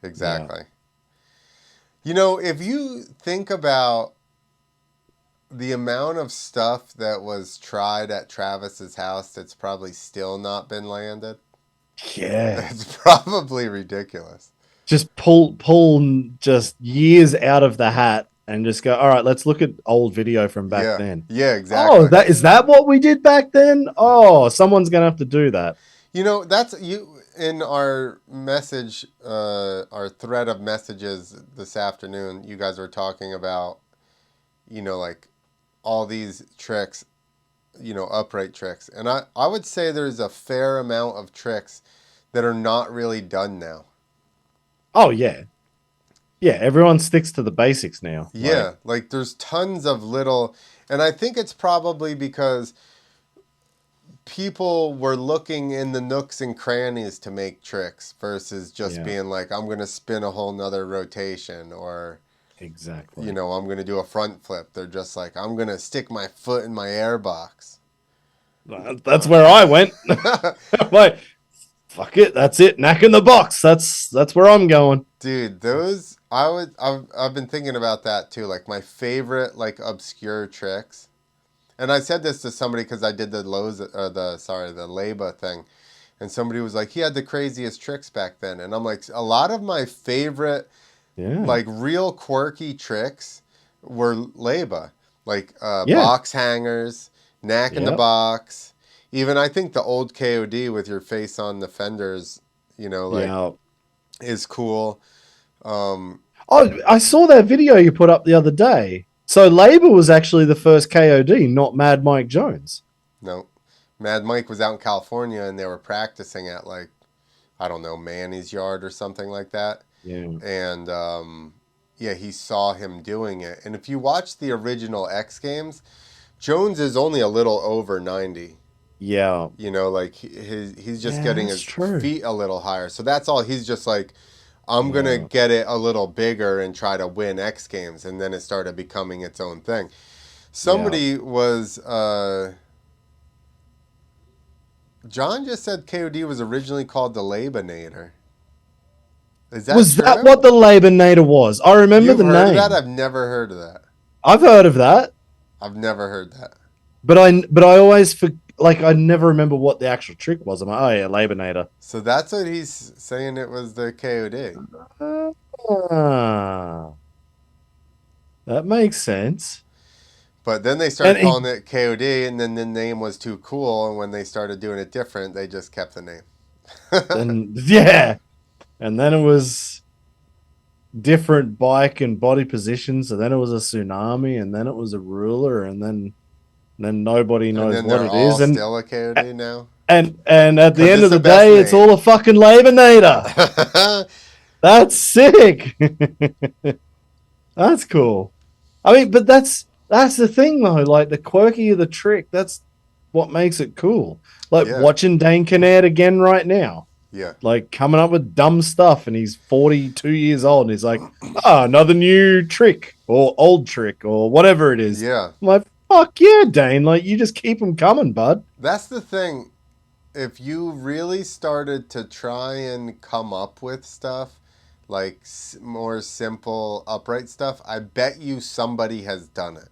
Exactly. Yeah. If you think about the amount of stuff that was tried at Travis's house that's probably still not been landed. Yeah. It's probably ridiculous. Just pull just years out of the hat and just go, all right, let's look at old video from back then. Yeah, exactly. Oh, is that what we did back then? Oh, someone's gonna have to do that. That's you in our message, our thread of messages this afternoon. You guys were talking about, like all these tricks, upright tricks, and I would say there's a fair amount of tricks that are not really done now. Oh yeah. Yeah, everyone sticks to the basics now. Yeah, like there's tons of little, and I think it's probably because people were looking in the nooks and crannies to make tricks versus just being like, I'm going to spin a whole nother rotation or, exactly. I'm going to do a front flip. They're just like, I'm going to stick my foot in my air box. That's where I went. Like, fuck it, that's it. Knack in the box. That's where I'm going. Dude, those I've been thinking about that too. Like my favorite like obscure tricks. And I said this to somebody because I did the Loza or the Leba thing. And somebody was like, he had the craziest tricks back then. And I'm like, a lot of my favorite like real quirky tricks were Leba. Like box hangers, knack in the box. Even I think the old KOD with your face on the fenders, is cool. I saw that video you put up the other day. So Labor was actually the first KOD, not Mad Mike Jones. No. Mad Mike was out in California and they were practicing at like, I don't know, Manny's yard or something like that. Yeah. And he saw him doing it. And if you watch the original X Games, Jones is only a little over 90. Yeah. Like he's just getting his feet a little higher. So that's all. He's just like, I'm going to get it a little bigger and try to win X Games. And then it started becoming its own thing. Somebody was... John just said KOD was originally called the Labinator. Is that was true? that what the Labinator was? I remember the name. You've heard of that? I've never heard of that. I've heard of that. I've never heard that. But I always I never remember what the actual trick was. I'm like, oh yeah, Labinator. So that's what he's saying. It was the KOD. That makes sense. But then they started calling it KOD, and then the name was too cool. And when they started doing it different, they just kept the name. And then it was different bike and body positions. So then it was a tsunami, and then it was a ruler, and then nobody And knows then what they're it all is. still a KOD now. And at the Because end it's of the the best day, it's name. all a fucking Labonator. That's sick. That's cool. I mean, but that's the thing though. Like the quirky of the trick, that's what makes it cool. Like Yeah. watching Dane Kinnaird again right now, Yeah. like coming up with dumb stuff, and he's 42 years old, and he's like, "Oh, another new trick or old trick or whatever it is." Yeah. I'm like, "Fuck yeah, Dane! Like you just keep them coming, bud." That's the thing. If you really started to try and come up with stuff, like more simple upright stuff, I bet you somebody has done it.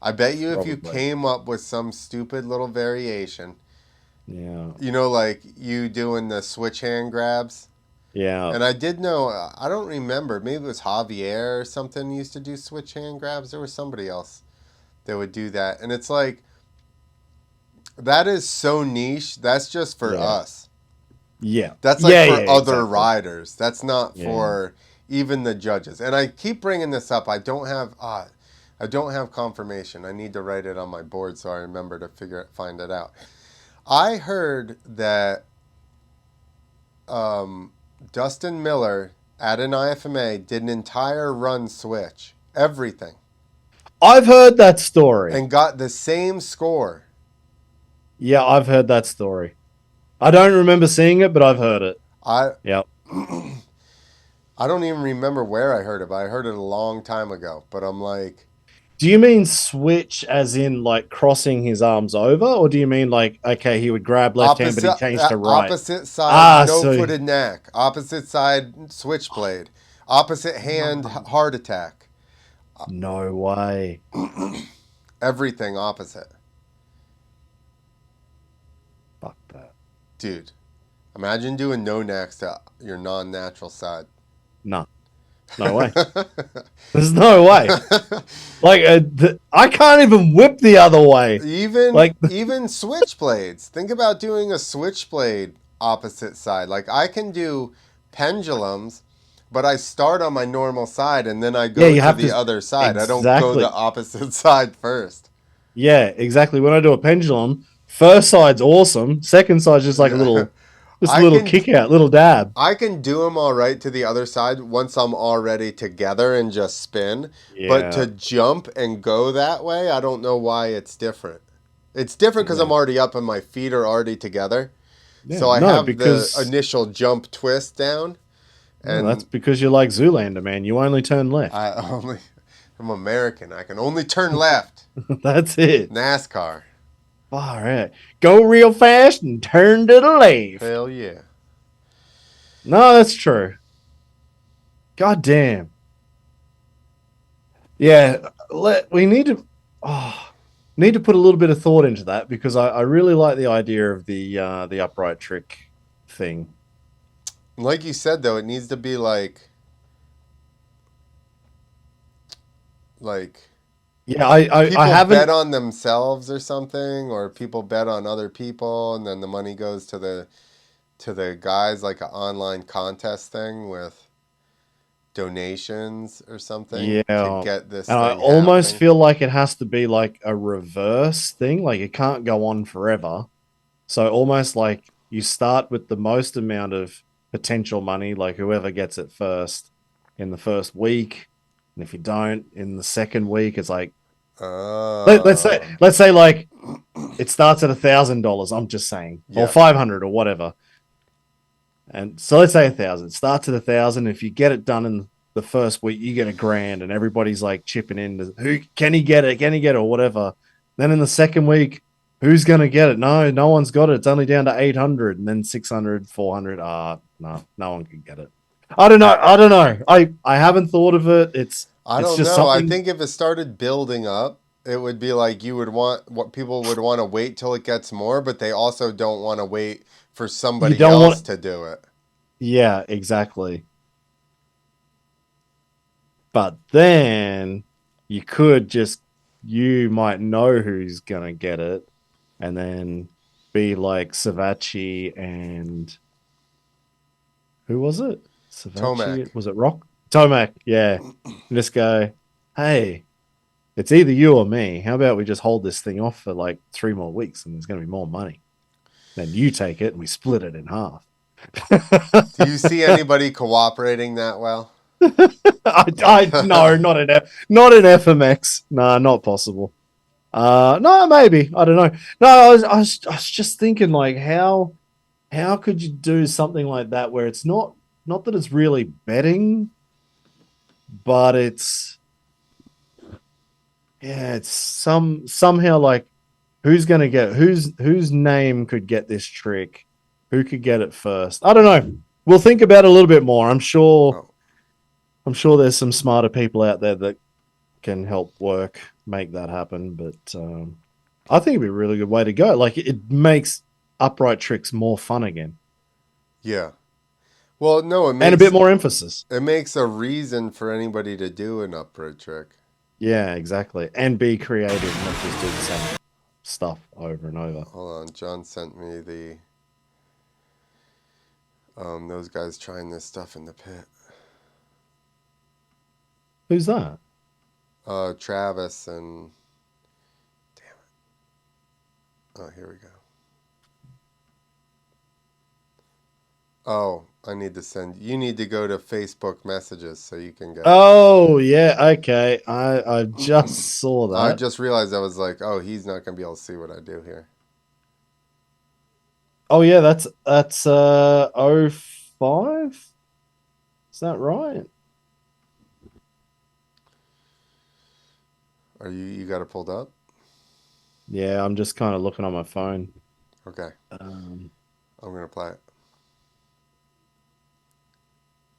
I bet you if you Probably. came up with some stupid little variation, Yeah. you know, like you doing the switch hand grabs. Yeah. And I did know, I don't remember, maybe it was Javier or something used to do switch hand grabs. There was somebody else that would do that. And it's like, that is so niche. That's just for Yeah. us. Yeah. That's like for other exactly. riders. That's not Yeah. for even the judges. And I keep bringing this up. I don't have confirmation. I need to write it on my board so I remember to find it out. I heard that Dustin Miller at an IFMA did an entire run switch, everything, I've heard that story. and got the same score. Yeah, I've heard that story. I don't remember seeing it, but I've heard it. I Yep. I don't even remember where I heard it, but I heard it a long time ago. But I'm like, Do you mean switch as in like crossing his arms over, or do you mean like okay, he would grab left hand but he changed to right? opposite side, So no-footed knack. Opposite side, switchblade. Opposite hand, heart attack. no way. Everything opposite. Fuck that. Dude, imagine doing no knacks to your non-natural side. No. No way. There's no way. Like I can't even whip the other way. Even Like even switchblades. Think about doing a switchblade opposite side. Like I can do pendulums, but I start on my normal side and then I go you to have the to other side. I don't go exactly. the opposite side first. Yeah, exactly. When I do a pendulum, first side's awesome. Second side's just like a little kick out, little dab. I can do them all right to the other side once I'm already together and just spin. Yeah. But to jump and go that way, I don't know why it's different. It's different because I'm already up and my feet are already together. Yeah, so I no, have because the initial jump twist down. And that's because you're like Zoolander, man. You only turn left. I'm American. I can only turn left. That's it. NASCAR. All right. Go real fast and turn to the left. Hell yeah. No, that's true. God damn. Yeah, we need to put a little bit of thought into that because I really like the idea of the upright trick thing. Like you said though, it needs to be like yeah, I haven't bet on themselves or something, or people bet on other people, and then the money goes to the guys, like an online contest thing with donations or something. Yeah, to get this. And I thing almost happening. feel like it has to be like a reverse thing, like it can't go on forever. So almost like you start with the most amount of potential money, like whoever gets it first in the first week, and if you don't in the second week, it's like let's say like it starts at $1,000. I'm just saying, or 500 or whatever. And so let's say 1,000. It starts at 1,000. If you get it done in the first week, you get $1,000, and everybody's like chipping in. Who can he get it? Can he get it or whatever? Then in the second week, who's gonna get it? No one's got it. It's only down to 800, and then 600, 400. No one can get it. I don't know. I haven't thought of it. I don't know. I think if it started building up, it would be like what people would want to wait till it gets more, but they also don't want to wait for somebody else to do it. Yeah, exactly. But then you might know who's gonna get it, and then be like Savachi and who was it? Savachi? Tomac. Was it Rock? Tomac, yeah. Just go, hey, it's either you or me. How about we just hold this thing off for like 3 more weeks and there's going to be more money? Then you take it and we split it in half. Do you see anybody cooperating that well? No, not in FMX. No, not possible. No, maybe. I don't know. No, I was just thinking like how could you do something like that where it's not that it's really betting, but it's somehow like who's gonna get whose name could get this trick, who could get it first. I don't know. We'll think about it a little bit more. I'm sure there's some smarter people out there that can help make that happen. But I think it'd be a really good way to go. Like it makes upright tricks more fun again. Yeah. Well, no, it makes, and a bit more emphasis. It makes a reason for anybody to do an upright trick. Yeah, exactly. And be creative, not just do the same stuff over and over. Hold on, John sent me the those guys trying this stuff in the pit. Who's that? Travis and damn it. Oh, here we go. Oh, I need to send. You need to go to Facebook messages so you can get. Oh yeah, okay. I just saw that. I just realized I was like, oh, he's not gonna be able to see what I do here. Oh yeah, that's 05? Is that right? Are you got it pulled up? Yeah, I'm just kind of looking on my phone. Okay. I'm gonna play it.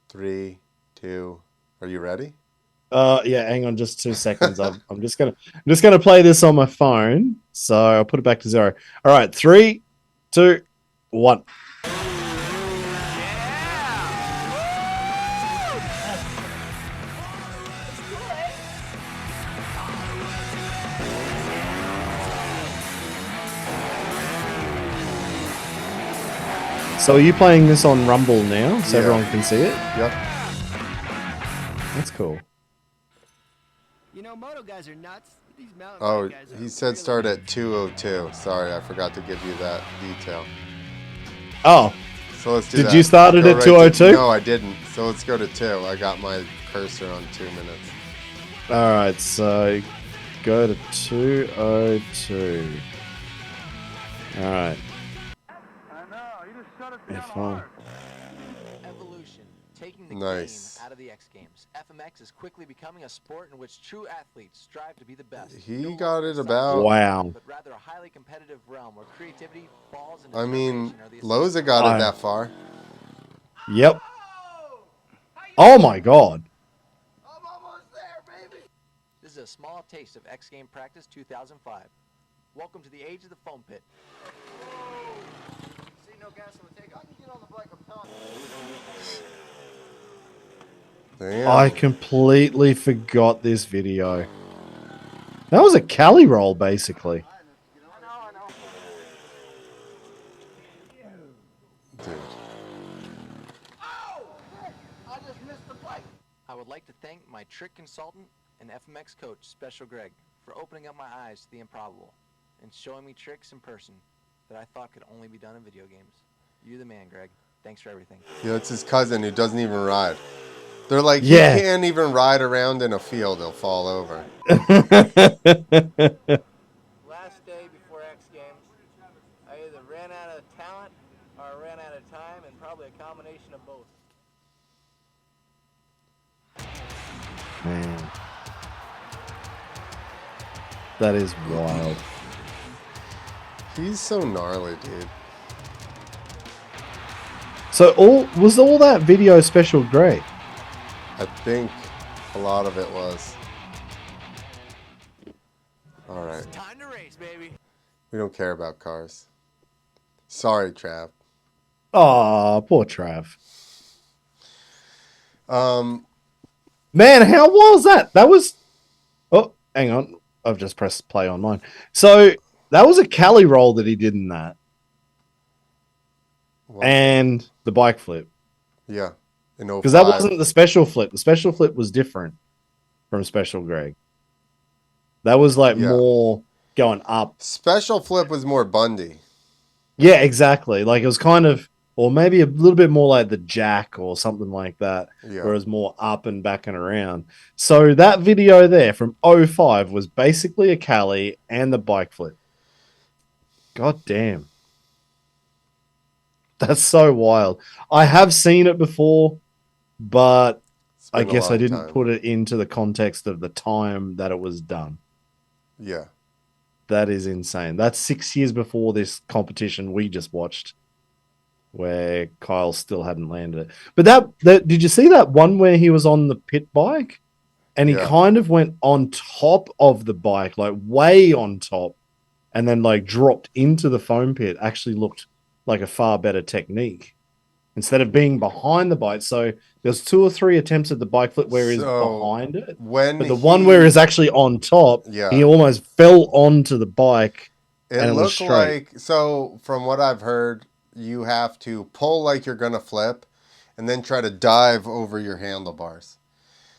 3, 2. Are you ready? Yeah. Hang on, just 2 seconds. I'm just gonna play this on my phone. So I'll put it back to 0. All right, 3, 2, 1. So are you playing this on Rumble now, so everyone can see it? Yep. That's cool. You know, moto guys are nuts. These mountain Oh, bike guys he are said really start at 2:02. Sorry, I forgot to give you that detail. Oh. So let's do Did that. you start it Go at right 2:02? No, I didn't. So let's go to 2. I got my cursor on 2 minutes. All right, so go to 2:02. All right. F1. Evolution, taking the Nice. game out of the X Games. FMX is quickly becoming a sport in which true athletes strive to be the best. He got it about. Wow. But rather a highly competitive realm where creativity, balls, and I mean, determination are the Loza got it that far. Yep. Oh my God. I'm almost there, baby. This is a small taste of X Game Practice 2005. Welcome to the age of the foam pit. See no gas on the take. I can get on the bike. I'm telling you. Damn. I completely forgot this video. That was a Cali roll, basically. I know. Dude. Oh! I just missed the bike. I would like to thank my trick consultant and FMX coach, Special Greg, for opening up my eyes to the improbable and showing me tricks in person that I thought could only be done in video games. You're the man, Greg. Thanks for everything. Yeah, it's his cousin who doesn't even ride. They're like, Yeah. he can't even ride around in a field. He'll fall over. Last day before X Games, I either ran out of talent or I ran out of time, and probably a combination of both. Man. That is wild. He's so gnarly, dude. So all that video Special Greg? I think a lot of it was. All right. Time to race, baby. We don't care about cars. Sorry, Trav. Oh, poor Trav. Man, how was that? That was... Oh, hang on. I've just pressed play on mine. So, that was a Cali roll that he did in that. Well, And the bike flip. yeah. in Because that 05. wasn't the special flip. The special flip was different from Special Greg. That was like Yeah. more going up. Special flip was more Bundy. Yeah, exactly. Like it was kind of, or maybe a little bit more like the Jack or something like that, Yeah. where it was more up and back and around. So that video there from '05 was basically a Cali and the bike flip. God damn. That's so wild. I have seen it before, but It's I been a guess I long didn't time. put it into the context of the time that it was done. Yeah. That is insane. That's 6 years before this competition we just watched, where Kyle still hadn't landed it. But that did you see that one where he was on the pit bike and he Yeah. kind of went on top of the bike, like way on top, and then like dropped into the foam pit? Actually looked like a far better technique instead of being behind the bike. So there's 2 or 3 attempts at the bike flip where he's So behind it, when but the one where he's he, actually on top, he yeah, almost fell onto the bike it and it was looked straight. like, so from what I've heard, you have to pull like you're going to flip and then try to dive over your handlebars.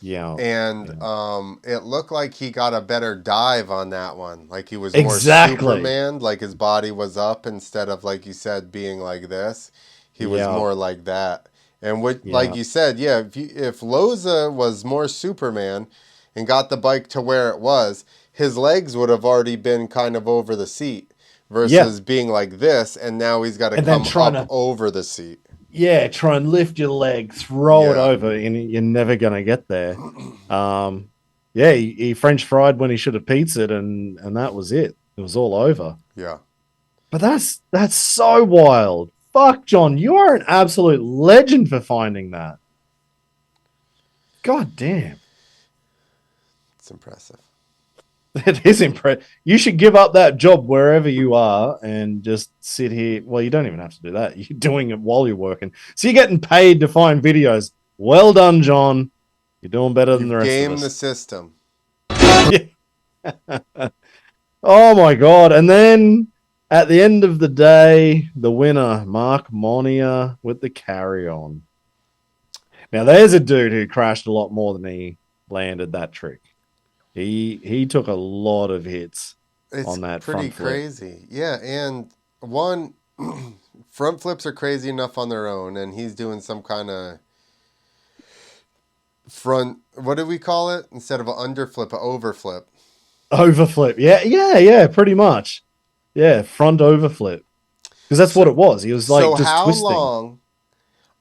Yeah. And Yeah. it looked like he got a better dive on that one. Like he was more Exactly. Superman, like his body was up instead of, like you said, being like this. He was Yeah. more like that. And what, like Yeah. you said, yeah, if Loza was more Superman and got the bike to where it was, his legs would have already been kind of over the seat Yeah. versus being like this, and now he's got to And then come trying up to, over the seat. yeah, try and lift your leg, throw it Yeah. over, and you're never gonna get there. Um, yeah, he French fried when he should have pizzaed, and that was it. It was all over. Yeah. But that's so wild. Fuck, John, you are an absolute legend for finding that. God damn. It's impressive. It is impressive. You should give up that job wherever you are and just sit here. Well, you don't even have to do that. You're doing it while you're working. So you're getting paid to find videos. Well done, John. You're doing better than the You've rest of gamed the us. system. Oh my god. And then at the end of the day, the winner, Mark Monea with the carry on. Now there's a dude who crashed a lot more than he landed that trick. He took a lot of hits It's on that pretty front flip. crazy. Yeah, and one front flips are crazy enough on their own, and he's doing some kind of front, what do we call it? Instead of an underflip, an overflip. Overflip. Yeah, pretty much. Yeah, front overflip. Because that's what it was. He was like So just how twisting. long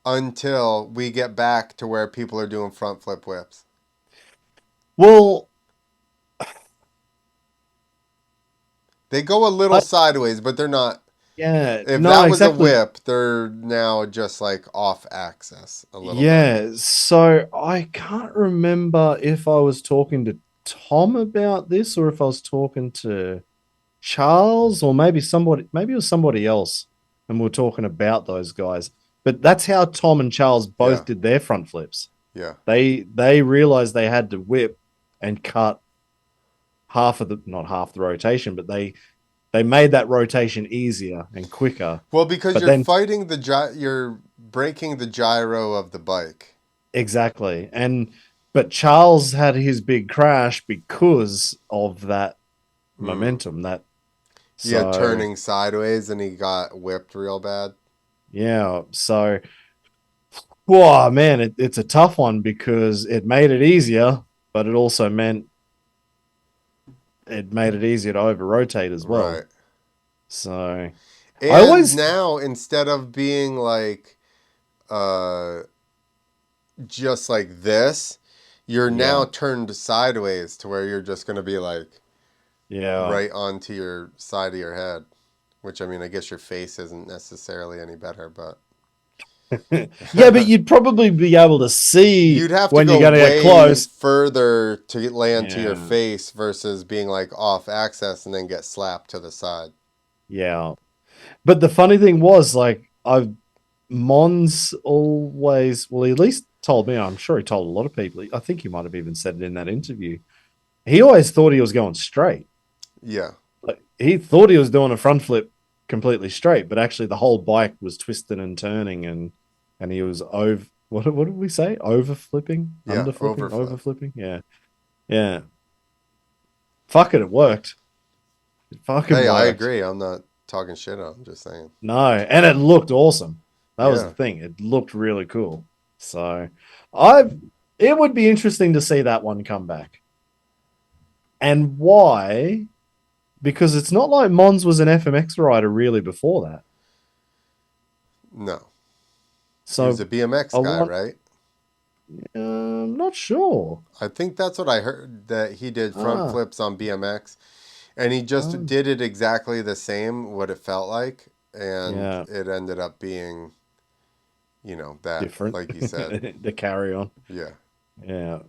until we get back to where people are doing front flip whips? Well, They go a little sideways, but they're not. yeah, If no, that was a exactly. whip, they're now just like off axis a little bit. Yeah, so I can't remember if I was talking to Tom about this or if I was talking to Charles or maybe it was somebody else, and we are talking about those guys. But that's how Tom and Charles Yeah, both did their front flips. yeah. They realized they had to whip and cut half of the not half the rotation, but they made that rotation easier and quicker. Well, because But you're then fighting you're breaking the gyro of the bike. exactly. But Charles had his big crash because of that Mm. momentum. That Yeah, so turning sideways and he got whipped real bad. yeah. So whoa man, it's a tough one because it made it easier, but it also meant it made it easier to over rotate as well. Right. So I And always now instead of being like uh just like this, you're yeah, now turned sideways to where you're just going to be like yeah. right onto your side of your head, which I mean, I guess your face isn't necessarily any better, but Yeah, but you'd probably be able to see you'd have to when you're go going to get way close. further to land to your Yeah, face versus being like off axis and then get slapped to the side. yeah. But the funny thing was, like, I've Mons always, well, he at least told me, I'm sure he told a lot of people. I think he might have even said it in that interview. He always thought he was going straight. Yeah. Like, he thought he was doing a front flip completely straight, but actually the whole bike was twisting and turning, and he was What did we say? Overflipping, Yeah, underflipping, overflip. overflipping. Yeah, yeah. Fuck it, it worked. It fucking Hey, I worked. agree. I'm not talking shit. I'm just saying. No, and it looked awesome. That was the Yeah, thing. It looked really cool. So, I it would be interesting to see that one come back. And why? Because it's not like Mons was an FMX rider really before that. no. He was So a BMX I guy, want. right? I'm not sure. I think that's what I heard, that he did front Ah, flips on BMX, and he just um, did it exactly the same, what it felt like, and yeah, it ended up being, that, different. like you said. The carry on. Yeah. Yeah,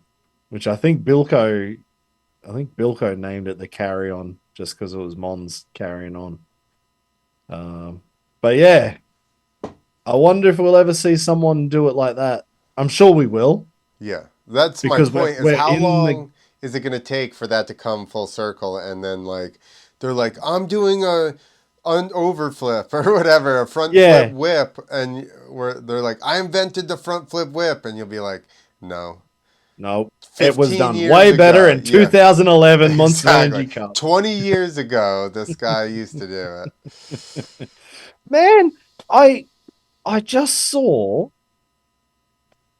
which I think Bilko named it the carry on just because it was Mons carrying on. But yeah, I wonder if we'll ever see someone do it like that. I'm sure we will Yeah. That's my because point, is we're how in the long is it going to take for that to come full circle, and then like they're like, I'm doing an overflip or whatever, a front flip yeah. whip, and where they're like, I invented the front flip whip, and you'll be like, no. No, it was 15 done years way better ago. in Yeah. 2011 Monster Exactly. Energy Cup. 20 years ago, this guy used to do it. Man, I just saw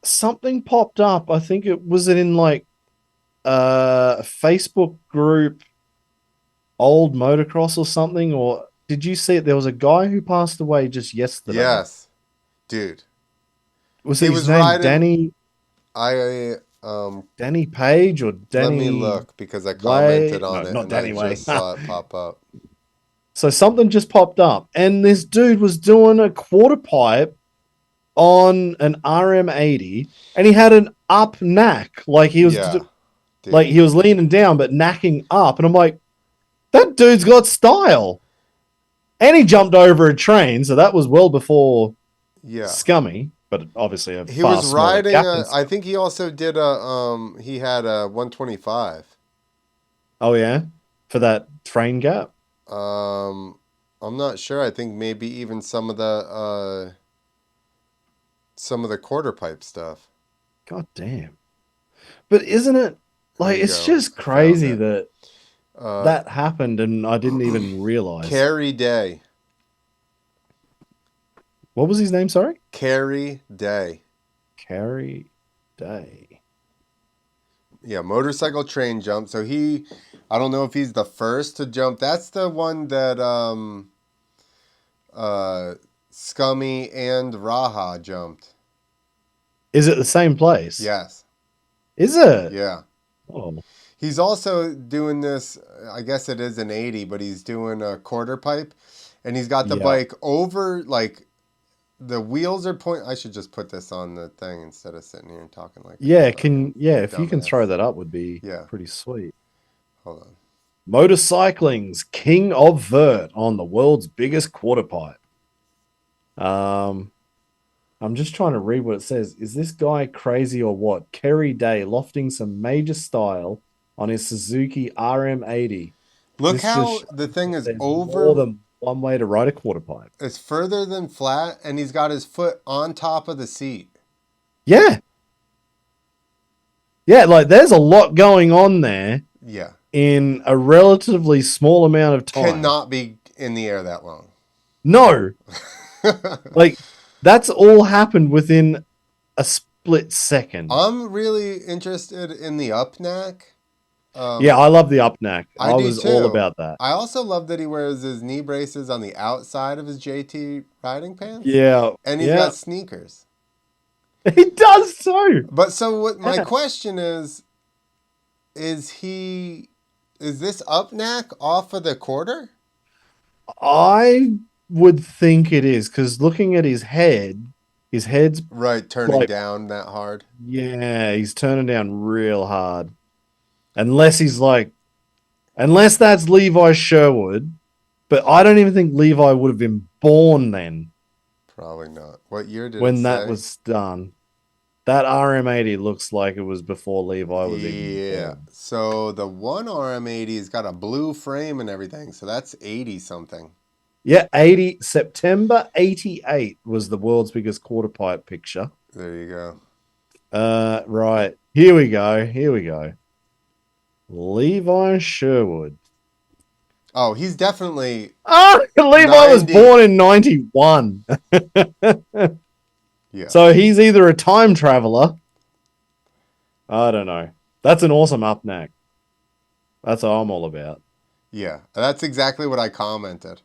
something popped up. I think it was in like a Facebook group, old motocross or something. Or did you see it? There was a guy who passed away just yesterday. Yes, dude. Was He his was name riding. Danny I um Danny Page or Let me Danny look, because I commented Way? on No, it not and I Danny Way. just saw it pop up. So something just popped up, and this dude was doing a quarter pipe on an RM80, and he had an up knack, Yeah, like dude. he was leaning down but knacking up, and I'm like, that dude's got style. And he jumped over a train, so that was well before Yeah. Scummy, but obviously a He was far smaller riding gap than I Scummy. think he also did he had a 125. Oh yeah, for that train gap. Um I'm not sure. I think maybe even some of the quarter pipe stuff. God damn. But isn't it Here like you it's go. just I found crazy it. that Uh that happened and I didn't even realize. Carrie Day. What was his name? Sorry, Carrie Day. Carrie Day. Yeah, motorcycle train jump. So I don't know if he's the first to jump. That's the one that uh Scummy and Raha jumped. Is it the same place? Yes. Is it? Yeah. Oh, He's also doing this, I guess it is an 80, but he's doing a quarter pipe, and he's got the yeah. bike over, like the wheels are point. I should just put this on the thing instead of sitting here and talking like a Yeah, fucking if you can throw dumbass. that up would be Yeah. pretty sweet. Hold on. Motorcycling's King of Vert on the world's biggest quarter pipe. I'm just trying to read what it says. Is this guy crazy or what? Kerry Day lofting some major style on his Suzuki RM80. Look This just how shows the thing that is there's more over. than one way to ride a quarter pipe. It's further than flat, and he's got his foot on top of the seat. Yeah. Yeah, like there's a lot going on there Yeah. in a relatively small amount of time. Cannot be in the air that long. No. Like that's all happened within a split second. I'm really interested in the up neck. Yeah, I love the up neck. I I do was all too. about that. I also love that he wears his knee braces on the outside of his JT riding pants. Yeah. And he's Yeah. got sneakers. He does too. But so what my Yeah. question is this up neck off of the quarter? I would think it is because looking at his head's Right, turning like, down that hard. yeah, he's turning down real hard. Unless that's Levi Sherwood, but I don't even think Levi would have been born then Probably not. What year did it when that say? was done. That RM80 looks like it was before Levi was even born. So the one RM80's got a blue frame and everything, so that's 80 something. Yeah, September 88 was the world's biggest quarter pipe picture. There you go. Right. Here we go. Here we go. Levi Sherwood. Oh, he's definitely Oh, Levi was 90. born in 91. Yeah. So he's either a time traveler. I don't know. That's an awesome up neck. That's all I'm all about. Yeah. That's exactly what I commented.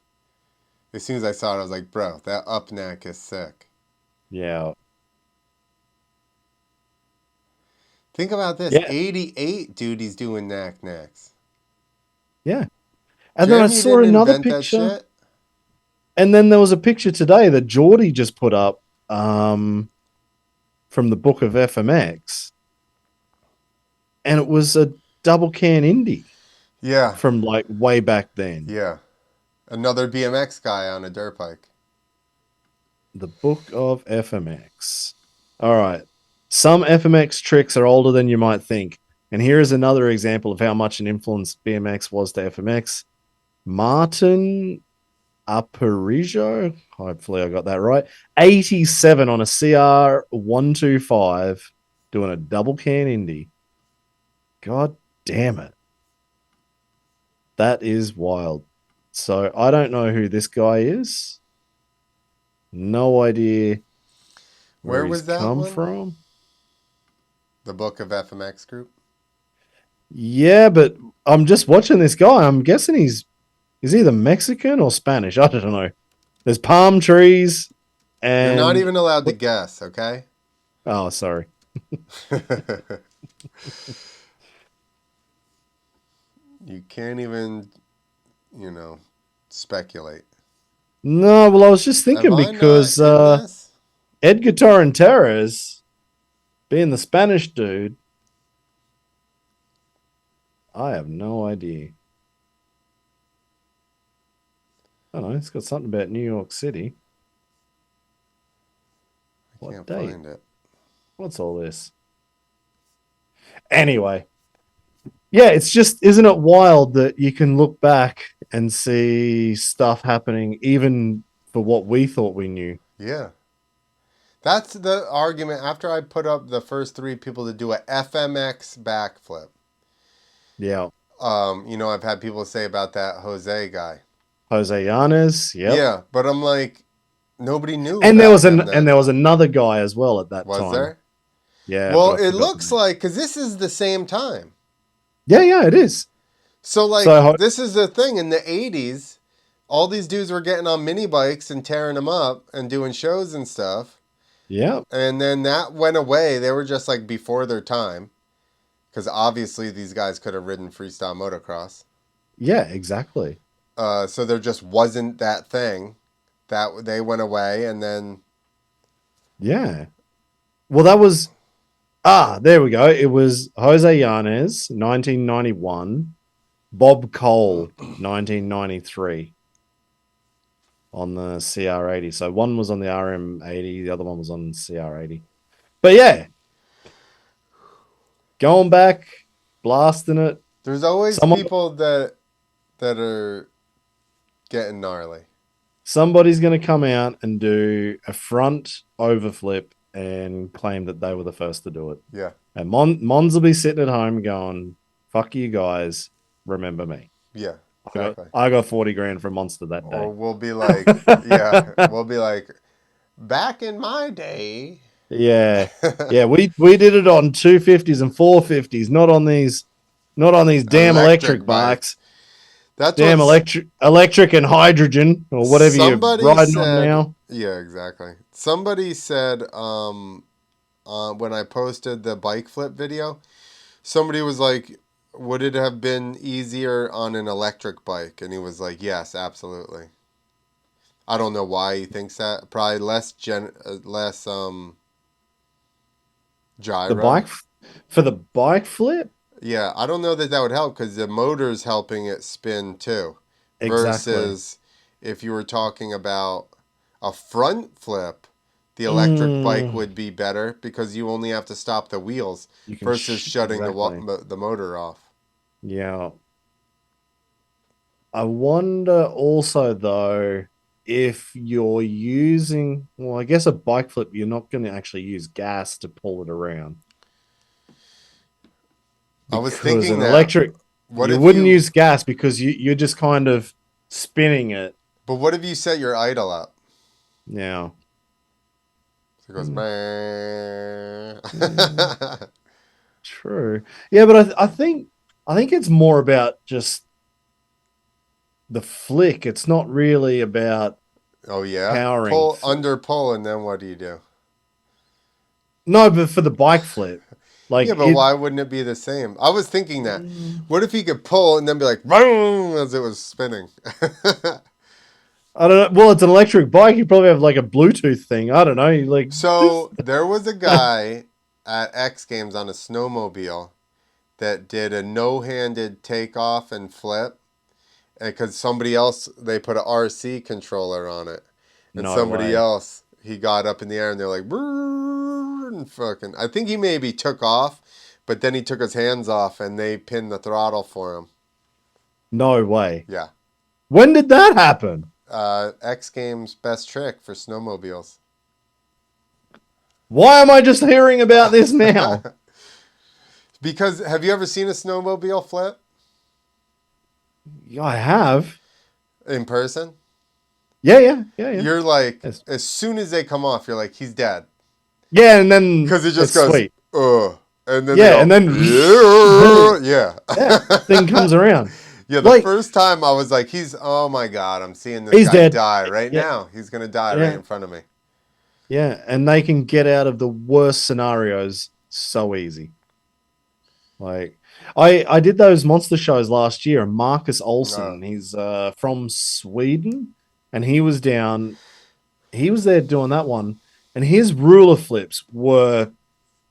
As soon as I saw it, I was like, bro, that up neck is sick. Yeah. Think about this. Yeah. 88, dude, he's doing necks. Yeah. And then I Jim, you saw didn't another invent that picture. shit? And then there was a picture today that Geordie just put up from the book of FMX. And it was a double can indie Yeah. from like way back then. Yeah. Another BMX guy on a dirt bike. The book of FMX. All right. Some FMX tricks are older than you might think. And here is another example of how much an influence BMX was to FMX. Martin Aparicio, hopefully I got that right. 87 on a CR 125 doing a double can indie. God damn it. That is wild. So I don't know who this guy is. No idea Where he's was that come one? from. The book of FMX group? Yeah, but I'm just watching this guy. I'm guessing he's either Mexican or Spanish. I don't know. There's palm trees and You're not even allowed to guess, okay? Oh, sorry. You can't even, speculate. No, well, I was just thinking Am I not because in this? Edgar Torrenteras, being the Spanish dude, I have no idea. I don't know. It's got something about New York City. I can't date? find it. What's all this? Anyway. Yeah, it's just, isn't it wild that you can look back and see stuff happening even for what we thought we knew? Yeah. That's the argument. After I put up the first 3 people to do a FMX backflip. Yeah. I've had people say about that Jose guy. Jose Yanes, yep. Yeah, but I'm like, nobody knew and about there him was then. and there was another guy as well at that Was time. there? Yeah. Well, it looks like, because this is the same time. Yeah, it is. So, this is the thing. In the 80s, all these dudes were getting on mini bikes and tearing them up and doing shows and stuff. Yeah. And then that went away. They were just like before their time. Because obviously these guys could have ridden freestyle motocross. Yeah, exactly. So there just wasn't that thing. That they went away and then... Yeah. Well, that was... there we go. It was Jose Yanes, 1991. Bob Cole, 1993. On the CR80. So one was on the RM80, the other one was on CR80. But yeah. Going back, blasting it. There's always people that are getting gnarly. Somebody's going to come out and do a front overflip and claim that they were the first to do it. Yeah. And Mons will be sitting at home going, fuck you guys, remember me. Yeah, exactly. I got 40 grand from Monster that day. Or we'll be like, we'll be like, back in my day. Yeah. Yeah, we did it on 250s and 450s, not on these damn electric bikes. That's damn electric and hydrogen or whatever you're riding on now. Yeah, exactly. Somebody said when I posted the bike flip video, somebody was like, would it have been easier on an electric bike? And he was like, yes, absolutely. I don't know why he thinks that. Probably less gyro. For the bike flip? Yeah, I don't know that would help because the motor's helping it spin too. Exactly. Versus if you were talking about a front flip, the electric bike would be better because you only have to stop the wheels versus shutting the motor off. Yeah. I wonder also, though, if you're using, well, I guess a bike flip, you're not going to actually use gas to pull it around. I was Because thinking an that. electric, What you if wouldn't you? use gas because you're just kind of spinning it But what if you set your idle up? now. So it goes. True. Yeah, but I think it's more about just the flick. It's not really about Oh yeah. powering. Pull under pull, and then what do you do? No, but for the bike flip, Yeah, like but it. why wouldn't it be the same? I was thinking that. What if he could pull and then be like, boom, as it was spinning? I don't know. Well, it's an electric bike. You probably have like a Bluetooth thing. I don't know. You like. So there was a guy at X Games on a snowmobile that did a no-handed takeoff and flip, because somebody else, they put a RC controller on it, and No somebody way. else, he got up in the air and they're like, "Brrr," and fucking. I think he maybe took off, but then he took his hands off and they pinned the throttle for him. No way. Yeah. When did that happen? X Games best trick for snowmobiles. Why am I just hearing about this now? Because have you ever seen a snowmobile flip Yeah, I have. in person? Yeah. You're like, Yes. as soon as they come off, you're like, he's dead. Yeah, and then Because it just it's goes, sweet. and then Yeah, they and go, then yeah. yeah, thing comes around. Yeah, the Like first time I was like, oh my God, I'm seeing this he's guy dead. die right Yeah, now. He's going to die right yeah, in front of me. yeah, and they can get out of the worst scenarios so easy. Like I did those monster shows last year, and Marcus Olsen, he's from Sweden, and he was there doing that one, and his ruler flips were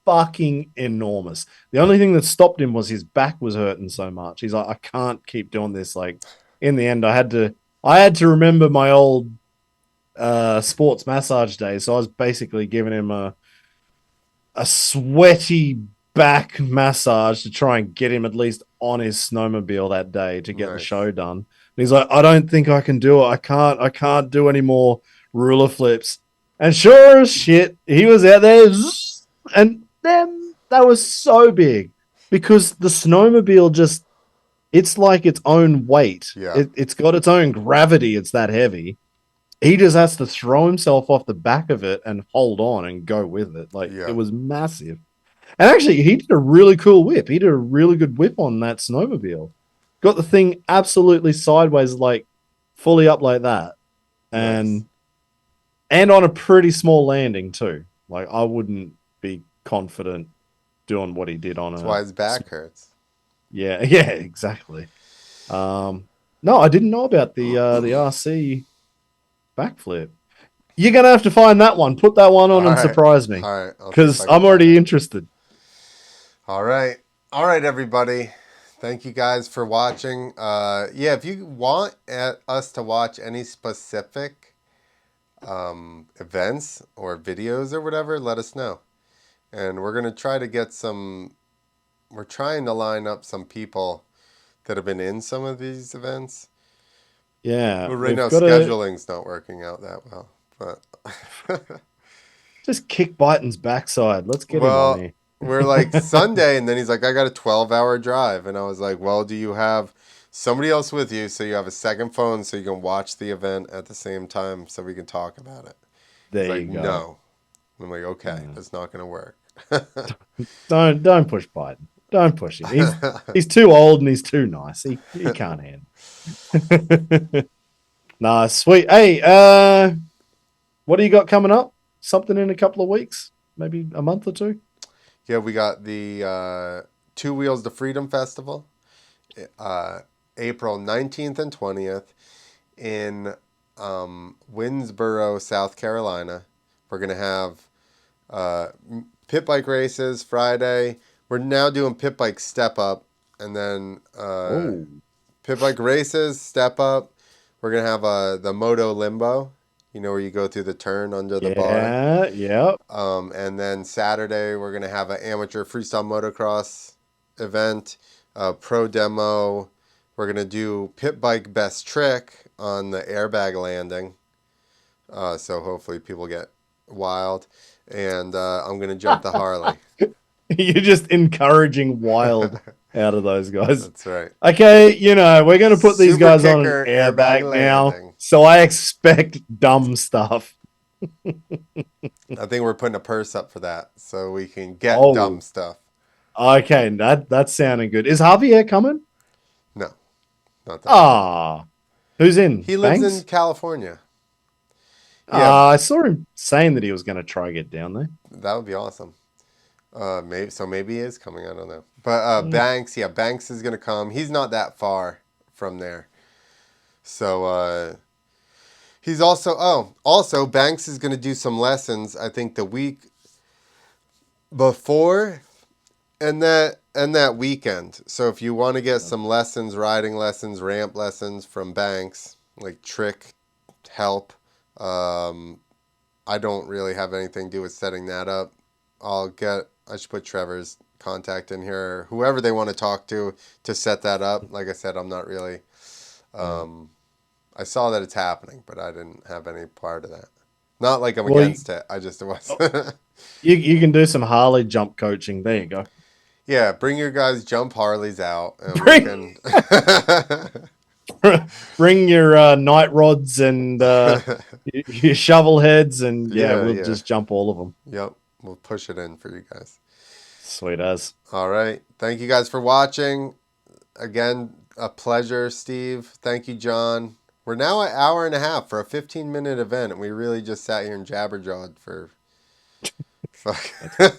fucking enormous. The only thing that stopped him was his back was hurting so much. He's like, I can't keep doing this. Like in the end, I had to remember my old sports massage days. So I was basically giving him a sweaty back massage to try and get him at least on his snowmobile that day to get the Nice. show done. And he's like, I don't think I can do it. I can't do any more ruler flips. And sure as shit, he was out there, and then that was so big because the snowmobile it's like its own weight. Yeah. It's got its own gravity. It's that heavy. He just has to throw himself off the back of it and hold on and go with it. Like Yeah. it was massive. And actually, he did a really cool whip. He did a really good whip on that snowmobile. Got the thing absolutely sideways, like fully up like that, and Nice. and on a pretty small landing too. Like I wouldn't be confident doing what he did on That's a. why his back hurts. Yeah, exactly. No, I didn't know about the RC backflip. You're gonna have to find that one. Put that one on All and right. surprise me, All right. I'll see if because I can I'm find already it. interested. All right. All right, everybody. Thank you guys for watching. Yeah, if you want us to watch any specific events or videos or whatever, let us know. And we're going to try to get we're trying to line up some people that have been in some of these events. Yeah, But right we've now, got to scheduling's not working out that well. But just kick Biden's backside. Let's get him on well, here. we're like Sunday, and then he's like, I got a 12-hour drive. And I was like, well, do you have somebody else with you so you have a second phone so you can watch the event at the same time so we can talk about it? There He's you like, go. no. I'm like, okay, that's not going to work. Don't push Biden. Don't push him. He's too old and he's too nice. He can't handle. Nah, sweet. Hey, what do you got coming up? Something in a couple of weeks? Maybe a month or two? Yeah, we got the Two Wheels to Freedom Festival, April 19th and 20th in Winnsboro, South Carolina. We're going to have pit bike races Friday. We're now doing pit bike step up, and then pit bike races, step up. We're going to have the Moto Limbo, where you go through the turn under the bar. Yeah. And then Saturday, we're going to have an amateur freestyle motocross event, pro demo. We're going to do pit bike best trick on the airbag landing. So hopefully people get wild. And I'm going to jump the Harley. You're just encouraging wild out of those guys. That's right. Okay, we're going to put these Super guys on an kicker, airbag now. landing. So I expect dumb stuff. I think we're putting a purse up for that so we can get dumb stuff. Okay, that's sounding good. Is Javier coming? No, not that. Ah, who's in? He lives Banks? in California. Yeah, I saw him saying that he was going to try get down there. That would be awesome. Maybe he is coming. I don't know. But Banks is going to come. He's not that far from there. So he's also Banks is going to do some lessons. I think the week before and that weekend. So if you want to get some lessons, riding lessons, ramp lessons from Banks, like trick help, I don't really have anything to do with setting that up. I should put Trevor's contact in here, or whoever they want to talk to set that up. Like I said, I'm not really, I saw that it's happening, but I didn't have any part of that. Not like I'm against it. I just was. You can do some Harley jump coaching. There you go. Yeah, bring your guys' jump Harleys out, and we can bring your night rods and your shovel heads, and we'll just jump all of them. Yep, we'll push it in for you guys. Sweet as. All right, thank you guys for watching. Again, a pleasure, Steve. Thank you, John. We're now an hour and a half for a 15-minute event, and we really just sat here and jabberjawed for.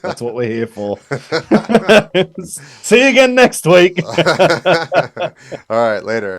That's what we're here for. See you again next week. All right, later.